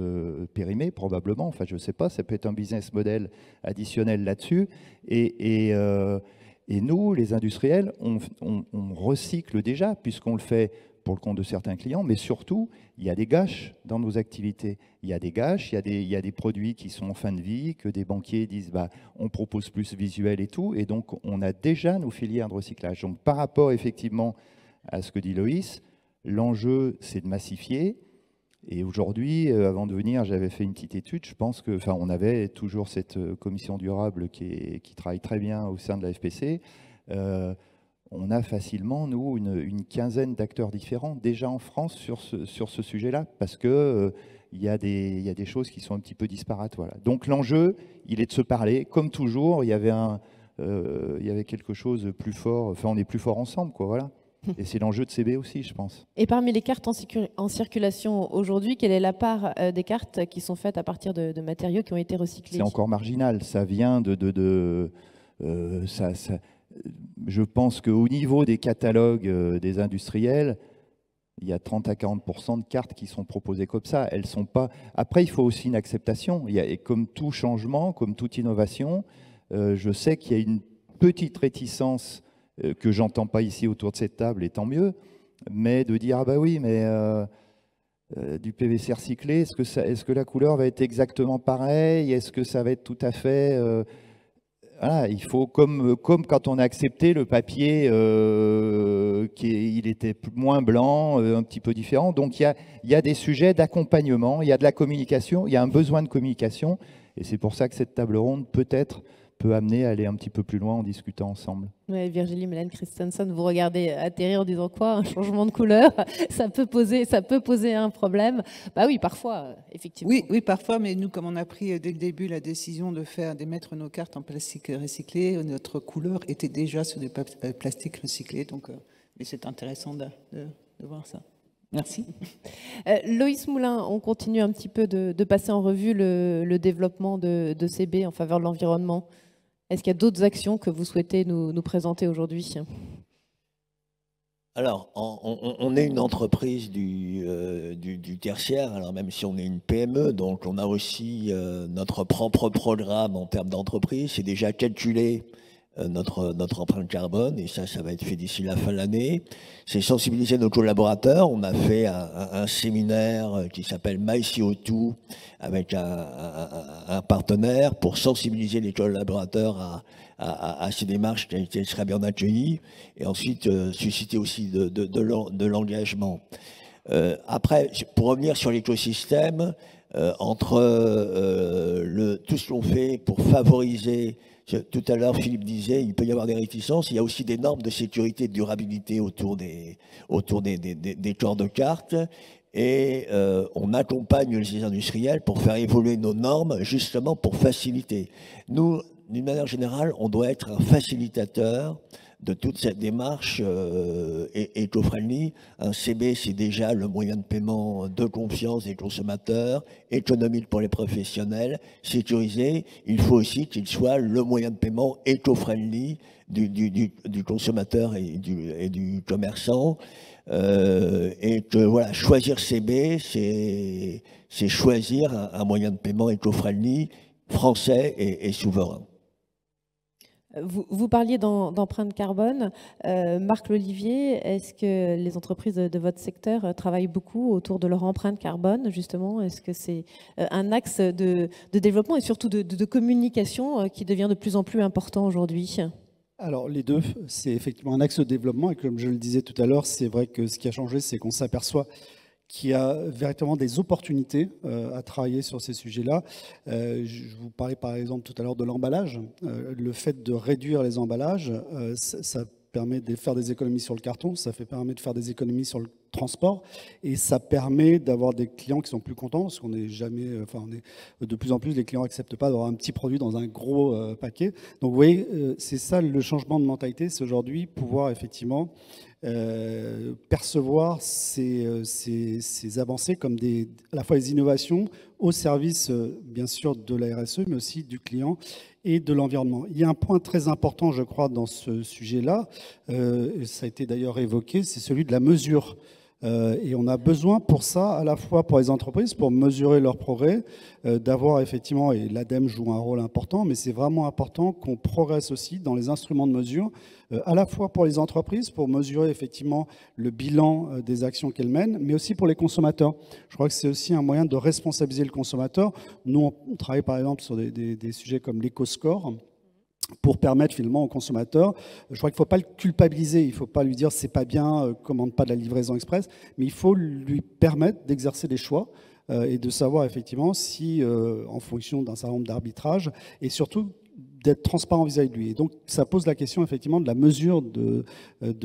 périmées, probablement. Enfin, je ne sais pas, ça peut être un business model additionnel là-dessus. Et nous, les industriels, on recycle déjà, puisqu'on le fait pour le compte de certains clients, mais surtout, il y a des gâches dans nos activités. Il y a des gâches, il y a des produits qui sont en fin de vie, que des banquiers disent bah, on propose plus visuel et tout, et donc on a déjà nos filières de recyclage. Donc par rapport effectivement à ce que dit Loïs, l'enjeu c'est de massifier. Et aujourd'hui, avant de venir, j'avais fait une petite étude. Je pense que, enfin, on avait toujours cette commission durable qui travaille très bien au sein de la FPC. On a facilement, nous, une quinzaine d'acteurs différents déjà en France sur ce sujet-là, parce que il y a des choses qui sont un petit peu disparates. Voilà. Donc l'enjeu, il est de se parler. Comme toujours, il y avait quelque chose de plus fort. Enfin, on est plus fort ensemble, quoi. Voilà. Et c'est l'enjeu de CB aussi, je pense. Et parmi les cartes en circulation aujourd'hui, quelle est la part des cartes qui sont faites à partir de matériaux qui ont été recyclés? C'est encore marginal. Ça vient je pense qu'au niveau des catalogues des industriels, il y a 30 à 40% de cartes qui sont proposées comme ça. Elles sont pas. Après, il faut aussi une acceptation. Et comme tout changement, comme toute innovation, je sais qu'il y a une petite réticence que j'entends pas ici autour de cette table, et tant mieux, mais de dire ah bah oui, mais du PVC recyclé, est-ce que la couleur va être exactement pareille? Est-ce que ça va être tout à fait voilà, il faut comme quand on a accepté le papier, il était moins blanc, un petit peu différent. Donc il y a des sujets d'accompagnement, il y a de la communication, il y a un besoin de communication, et c'est pour ça que cette table ronde peut-être peut amener à aller un petit peu plus loin en discutant ensemble. Ouais, Virginie Mélène Christensen, vous regardez atterrir en disant quoi? Un changement de couleur, ça peut poser un problème. Bah oui, parfois, effectivement. Oui, parfois, mais nous, comme on a pris dès le début la décision d'émettre nos cartes en plastique recyclé, notre couleur était déjà sur des plastiques recyclés. Donc, mais c'est intéressant de voir ça. Merci. Loïs Moulin, on continue un petit peu de passer en revue le développement de CB en faveur de l'environnement. Est-ce qu'il y a d'autres actions que vous souhaitez nous présenter aujourd'hui? Alors, on est une entreprise du tertiaire, alors même si on est une PME, donc on a aussi notre propre programme en termes d'entreprise. C'est déjà calculé notre empreinte carbone, et ça va être fait d'ici la fin de l'année. C'est sensibiliser nos collaborateurs. On a fait un séminaire qui s'appelle MyCO2 avec un partenaire pour sensibiliser les collaborateurs à ces démarches qui seraient bien accueillies, et ensuite susciter aussi de l'engagement. Après, pour revenir sur l'écosystème, entre tout ce qu'on fait pour favoriser. Tout à l'heure, Philippe disait, il peut y avoir des réticences. Il y a aussi des normes de sécurité et de durabilité autour des corps de cartes. Et on accompagne les industriels pour faire évoluer nos normes, justement pour faciliter. Nous, d'une manière générale, on doit être un facilitateur de toute cette démarche éco-friendly. Un CB, c'est déjà le moyen de paiement de confiance des consommateurs, économique pour les professionnels, sécurisé. Il faut aussi qu'il soit le moyen de paiement éco-friendly du consommateur et du commerçant. Et que voilà, choisir CB, c'est choisir un moyen de paiement éco-friendly, français et souverain. Vous parliez d'empreinte carbone. Marc Lolivier, est-ce que les entreprises de votre secteur travaillent beaucoup autour de leur empreinte carbone, justement? Est-ce que c'est un axe de développement et surtout de communication qui devient de plus en plus important aujourd'hui? Alors les deux, c'est effectivement un axe de développement, et comme je le disais tout à l'heure, c'est vrai que ce qui a changé, c'est qu'on s'aperçoit qu'il y a véritablement des opportunités à travailler sur ces sujets-là. Je vous parlais par exemple tout à l'heure de l'emballage. Le fait de réduire les emballages, ça permet de faire des économies sur le carton, ça permet de faire des économies sur le transport, et ça permet d'avoir des clients qui sont plus contents, parce qu'on n'est jamais, de plus en plus, les clients n'acceptent pas d'avoir un petit produit dans un gros paquet. Donc vous voyez, c'est ça le changement de mentalité, c'est aujourd'hui pouvoir effectivement percevoir ces avancées comme à la fois des innovations au service, bien sûr, de la RSE, mais aussi du client et de l'environnement. Il y a un point très important, je crois, dans ce sujet-là, et ça a été d'ailleurs évoqué, c'est celui de la mesure. Et on a besoin pour ça, à la fois pour les entreprises, pour mesurer leur progrès, d'avoir effectivement, et l'ADEME joue un rôle important, mais c'est vraiment important qu'on progresse aussi dans les instruments de mesure, à la fois pour les entreprises, pour mesurer effectivement le bilan des actions qu'elles mènent, mais aussi pour les consommateurs. Je crois que c'est aussi un moyen de responsabiliser le consommateur. Nous, on travaille par exemple sur des sujets comme l'éco-score, pour permettre finalement aux consommateurs, je crois qu'il ne faut pas le culpabiliser, il ne faut pas lui dire c'est pas bien, commande pas de la livraison express, mais il faut lui permettre d'exercer des choix et de savoir effectivement si, en fonction d'un certain nombre d'arbitrages, et surtout d'être transparent vis-à-vis de lui. Et donc ça pose la question effectivement de la mesure de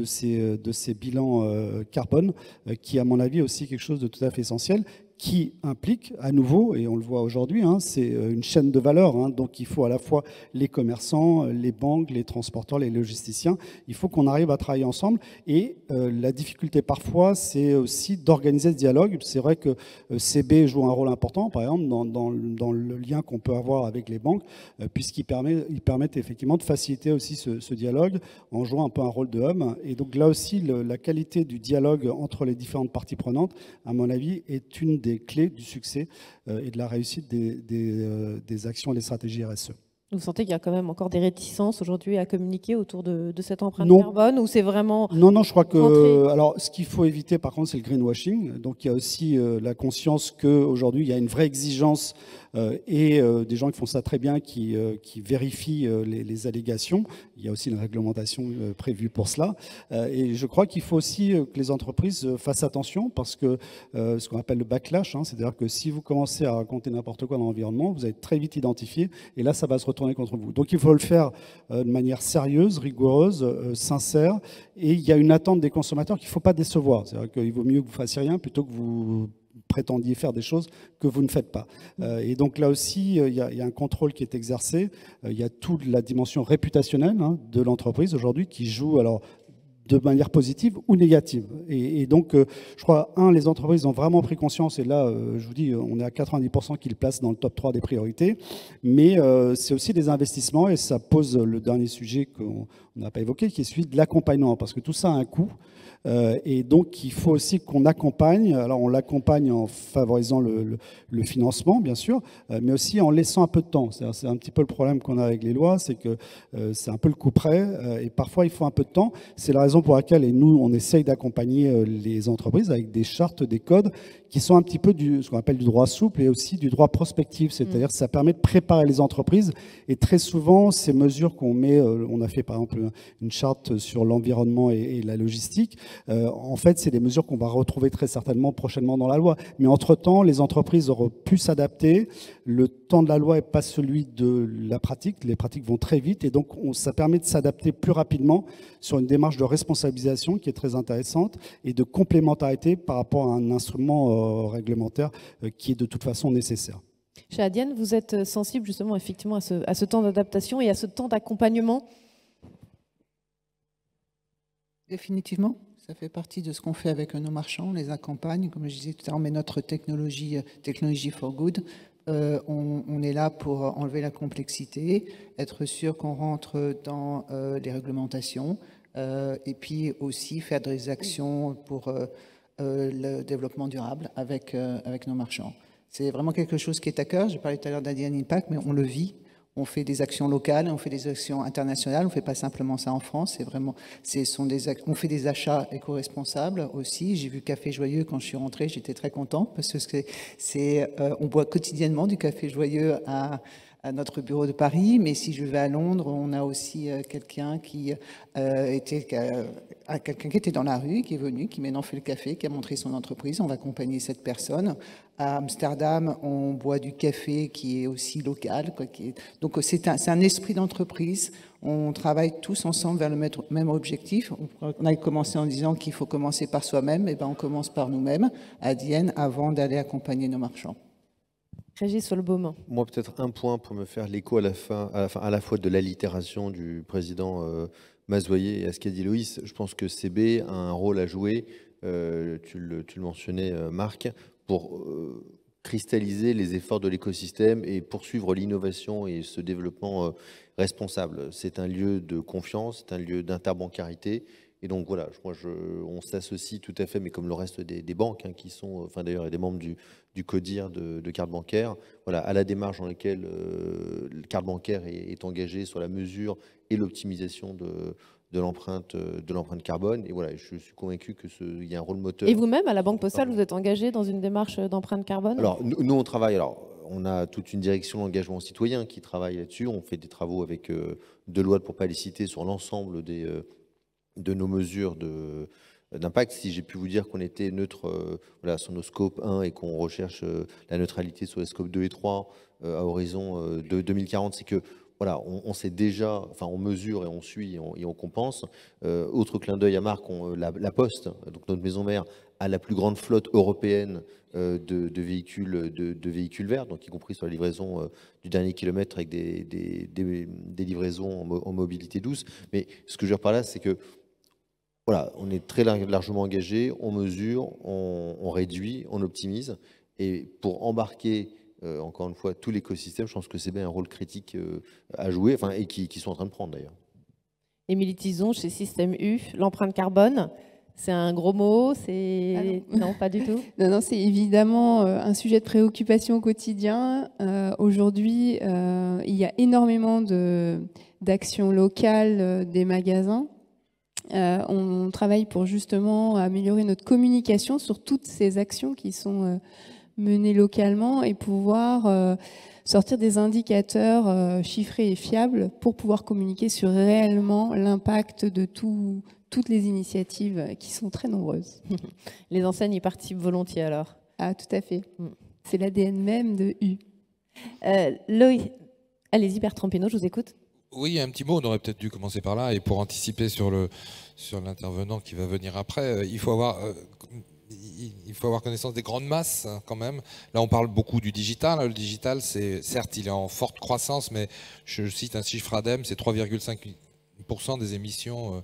ces bilans carbone, qui à mon avis est aussi quelque chose de tout à fait essentiel, qui implique à nouveau, et on le voit aujourd'hui, c'est une chaîne de valeur. Donc il faut à la fois les commerçants, les banques, les transporteurs, les logisticiens. Il faut qu'on arrive à travailler ensemble. Et la difficulté parfois, c'est aussi d'organiser ce dialogue. C'est vrai que CB joue un rôle important, par exemple, dans le lien qu'on peut avoir avec les banques, puisqu'ils permettent effectivement de faciliter aussi ce dialogue en jouant un peu un rôle de hub. Et donc là aussi, la qualité du dialogue entre les différentes parties prenantes, à mon avis, est une des clés du succès et de la réussite des actions et des stratégies RSE. Vous sentez qu'il y a quand même encore des réticences aujourd'hui à communiquer autour de cette empreinte Non. carbone, ou c'est vraiment... Non, je crois que... rentré. Alors, ce qu'il faut éviter, par contre, c'est le greenwashing. Donc, il y a aussi la conscience qu'aujourd'hui, il y a une vraie exigence et des gens qui font ça très bien, qui vérifient les allégations. Il y a aussi une réglementation prévue pour cela. Et je crois qu'il faut aussi que les entreprises fassent attention, parce que ce qu'on appelle le backlash, c'est-à-dire que si vous commencez à raconter n'importe quoi dans l'environnement, vous allez être très vite identifié, et là, ça va se retourner contre vous. Donc il faut le faire de manière sérieuse, rigoureuse, sincère, et il y a une attente des consommateurs qu'il ne faut pas décevoir. C'est-à-dire qu'il vaut mieux que vous fassiez rien plutôt que vous prétendiez faire des choses que vous ne faites pas. Et donc là aussi, il y a un contrôle qui est exercé. Il y a toute la dimension réputationnelle de l'entreprise aujourd'hui qui joue alors de manière positive ou négative. Et donc, je crois, les entreprises ont vraiment pris conscience, et là, je vous dis, on est à 90% qui le placent dans le top 3 des priorités, mais c'est aussi des investissements, et ça pose le dernier sujet qu'on n'a pas évoqué, qui est celui de l'accompagnement, parce que tout ça a un coût. Et donc, il faut aussi qu'on accompagne. Alors, on l'accompagne en favorisant le financement, bien sûr, mais aussi en laissant un peu de temps. C'est un petit peu le problème qu'on a avec les lois, c'est que c'est un peu le coup près, et parfois, il faut un peu de temps. C'est la raison pour laquelle, et nous, on essaye d'accompagner les entreprises avec des chartes, des codes, qui sont un petit peu ce qu'on appelle du droit souple, et aussi du droit prospectif. C'est-à-dire que ça permet de préparer les entreprises. Et très souvent, ces mesures qu'on met, on a fait par exemple une charte sur l'environnement et la logistique, en fait, c'est des mesures qu'on va retrouver très certainement prochainement dans la loi. Mais entre-temps, les entreprises auront pu s'adapter. Le temps de la loi n'est pas celui de la pratique. Les pratiques vont très vite, et donc ça permet de s'adapter plus rapidement sur une démarche de responsabilisation qui est très intéressante, et de complémentarité par rapport à un instrument réglementaire qui est de toute façon nécessaire. Chez Adiane, vous êtes sensible justement effectivement à ce temps d'adaptation et à ce temps d'accompagnement? Définitivement. Ça fait partie de ce qu'on fait avec nos marchands, on les accompagne. Comme je disais tout à l'heure, on met notre technologie for good. On est là pour enlever la complexité, être sûr qu'on rentre dans les réglementations, et puis aussi faire des actions pour le développement durable avec nos marchands. C'est vraiment quelque chose qui est à cœur. J'ai parlé tout à l'heure d'Adiane Impact, mais on le vit. On fait des actions locales, on fait des actions internationales, on ne fait pas simplement ça en France, on fait des achats éco-responsables aussi. J'ai vu Café Joyeux quand je suis rentrée, j'étais très contente, parce que on boit quotidiennement du café joyeux à notre bureau de Paris, mais si je vais à Londres, on a aussi quelqu'un qui était dans la rue, qui est venu, qui maintenant fait le café, qui a montré son entreprise. On va accompagner cette personne. À Amsterdam, on boit du café qui est aussi local. Donc c'est un esprit d'entreprise. On travaille tous ensemble vers le même objectif. On a commencé en disant qu'il faut commencer par soi-même. Et ben on commence par nous-mêmes, à Dienne, avant d'aller accompagner nos marchands. Régis Solbaum. Moi, peut-être un point pour me faire l'écho à la fois de l'allitération du président Mazoyer et à ce qu'a dit Loïs. Je pense que CB a un rôle à jouer, tu le mentionnais Marc, pour cristalliser les efforts de l'écosystème et poursuivre l'innovation et ce développement responsable. C'est un lieu de confiance, c'est un lieu d'interbancarité, Et donc voilà, on s'associe tout à fait, mais comme le reste des banques, hein, qui sont, enfin d'ailleurs, il y a des membres du CODIR de carte bancaire, voilà, à la démarche dans laquelle le carte bancaire est engagée sur la mesure et l'optimisation de l'empreinte carbone. Et voilà, je suis convaincu qu'il y a un rôle moteur. Et vous-même, à la Banque Postale, vous êtes engagé dans une démarche d'empreinte carbone? Alors, nous, on travaille. Alors, on a toute une direction d'engagement citoyen qui travaille là-dessus. On fait des travaux avec Deloitte, pour ne pas les citer, sur l'ensemble de nos mesures d'impact. Si j'ai pu vous dire qu'on était neutre voilà, sur nos scopes 1 et qu'on recherche la neutralité sur les scopes 2 et 3 à horizon de 2040, c'est que voilà, on sait déjà, enfin on mesure et on suit et on compense. Autre clin d'œil à Marc, la Poste, donc notre maison mère, a la plus grande flotte européenne de véhicules verts, donc y compris sur la livraison du dernier kilomètre avec des livraisons en mobilité douce. Mais ce que je veux dire par là, c'est que voilà, on est très largement engagé, on mesure, on réduit, on optimise, et pour embarquer encore une fois, tout l'écosystème, je pense que c'est bien un rôle critique à jouer, enfin, et qui sont en train de prendre d'ailleurs. Émilie Tison, chez Système U, l'empreinte carbone, c'est un gros mot, c'est... Non, pas du tout. Non, c'est évidemment un sujet de préoccupation au quotidien. Aujourd'hui, il y a énormément d'actions locales des magasins. On travaille pour justement améliorer notre communication sur toutes ces actions qui sont menées localement et pouvoir sortir des indicateurs chiffrés et fiables pour pouvoir communiquer sur réellement l'impact de toutes les initiatives qui sont très nombreuses. Les enseignes y participent volontiers alors? Ah, tout à fait. C'est l'ADN même de U. Loïc, allez-y Bertrand Pinault, je vous écoute. Oui, un petit mot, on aurait peut-être dû commencer par là, et pour anticiper sur l'intervenant qui va venir après, il faut avoir connaissance des grandes masses, hein, quand même. Là, on parle beaucoup du digital. Le digital, certes, il est en forte croissance, mais je cite un chiffre ADEME, c'est 3,5% des émissions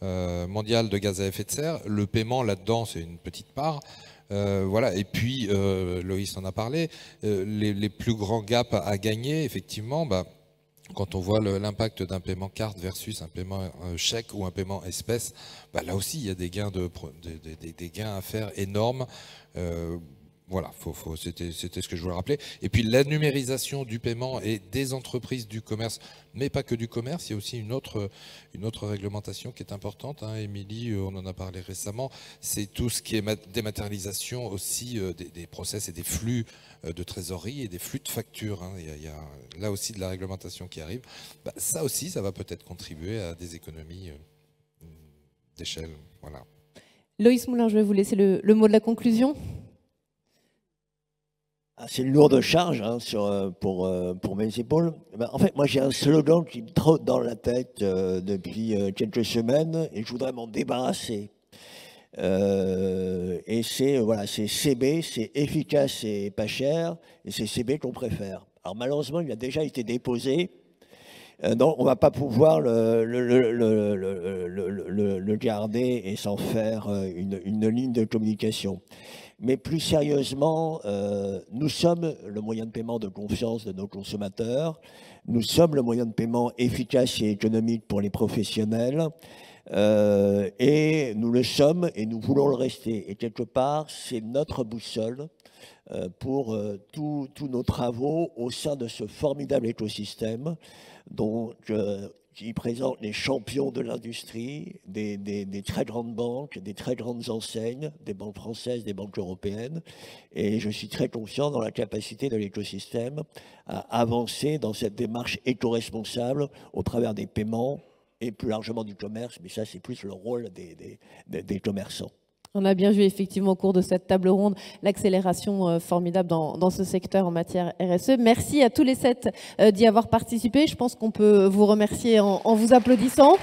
mondiales de gaz à effet de serre. Le paiement, là-dedans, c'est une petite part. Voilà. Et puis, Loïs en a parlé, les plus grands gaps à gagner, effectivement, quand on voit l'impact d'un paiement carte versus un paiement chèque ou un paiement espèce, là aussi il y a des gains, des gains à faire énormes. Voilà, c'était ce que je voulais rappeler. Et puis la numérisation du paiement et des entreprises du commerce, mais pas que du commerce, il y a aussi une autre réglementation qui est importante. Hein. Émilie, on en a parlé récemment, c'est tout ce qui est dématérialisation aussi des process et des flux de trésorerie et des flux de factures. Hein. Il y a là aussi de la réglementation qui arrive. Ça aussi, ça va peut-être contribuer à des économies d'échelle. Voilà. Loïs Moulin, je vais vous laisser le mot de la conclusion. C'est une lourde charge, hein, pour mes épaules. En fait, moi j'ai un slogan qui me trotte dans la tête depuis quelques semaines et je voudrais m'en débarrasser. Et c'est CB, c'est efficace et pas cher, et c'est CB qu'on préfère. Alors malheureusement, il a déjà été déposé. Donc on ne va pas pouvoir le garder et s'en faire une ligne de communication. Mais plus sérieusement, nous sommes le moyen de paiement de confiance de nos consommateurs, nous sommes le moyen de paiement efficace et économique pour les professionnels, et nous le sommes et nous voulons le rester. Et quelque part, c'est notre boussole pour tous nos travaux au sein de ce formidable écosystème qui présente les champions de l'industrie, des très grandes banques, des très grandes enseignes, des banques françaises, des banques européennes. Et je suis très confiant dans la capacité de l'écosystème à avancer dans cette démarche éco-responsable au travers des paiements et plus largement du commerce, mais ça c'est plus le rôle des commerçants. On a bien vu effectivement au cours de cette table ronde l'accélération formidable dans ce secteur en matière RSE. Merci à tous les 7 d'y avoir participé. Je pense qu'on peut vous remercier en vous applaudissant.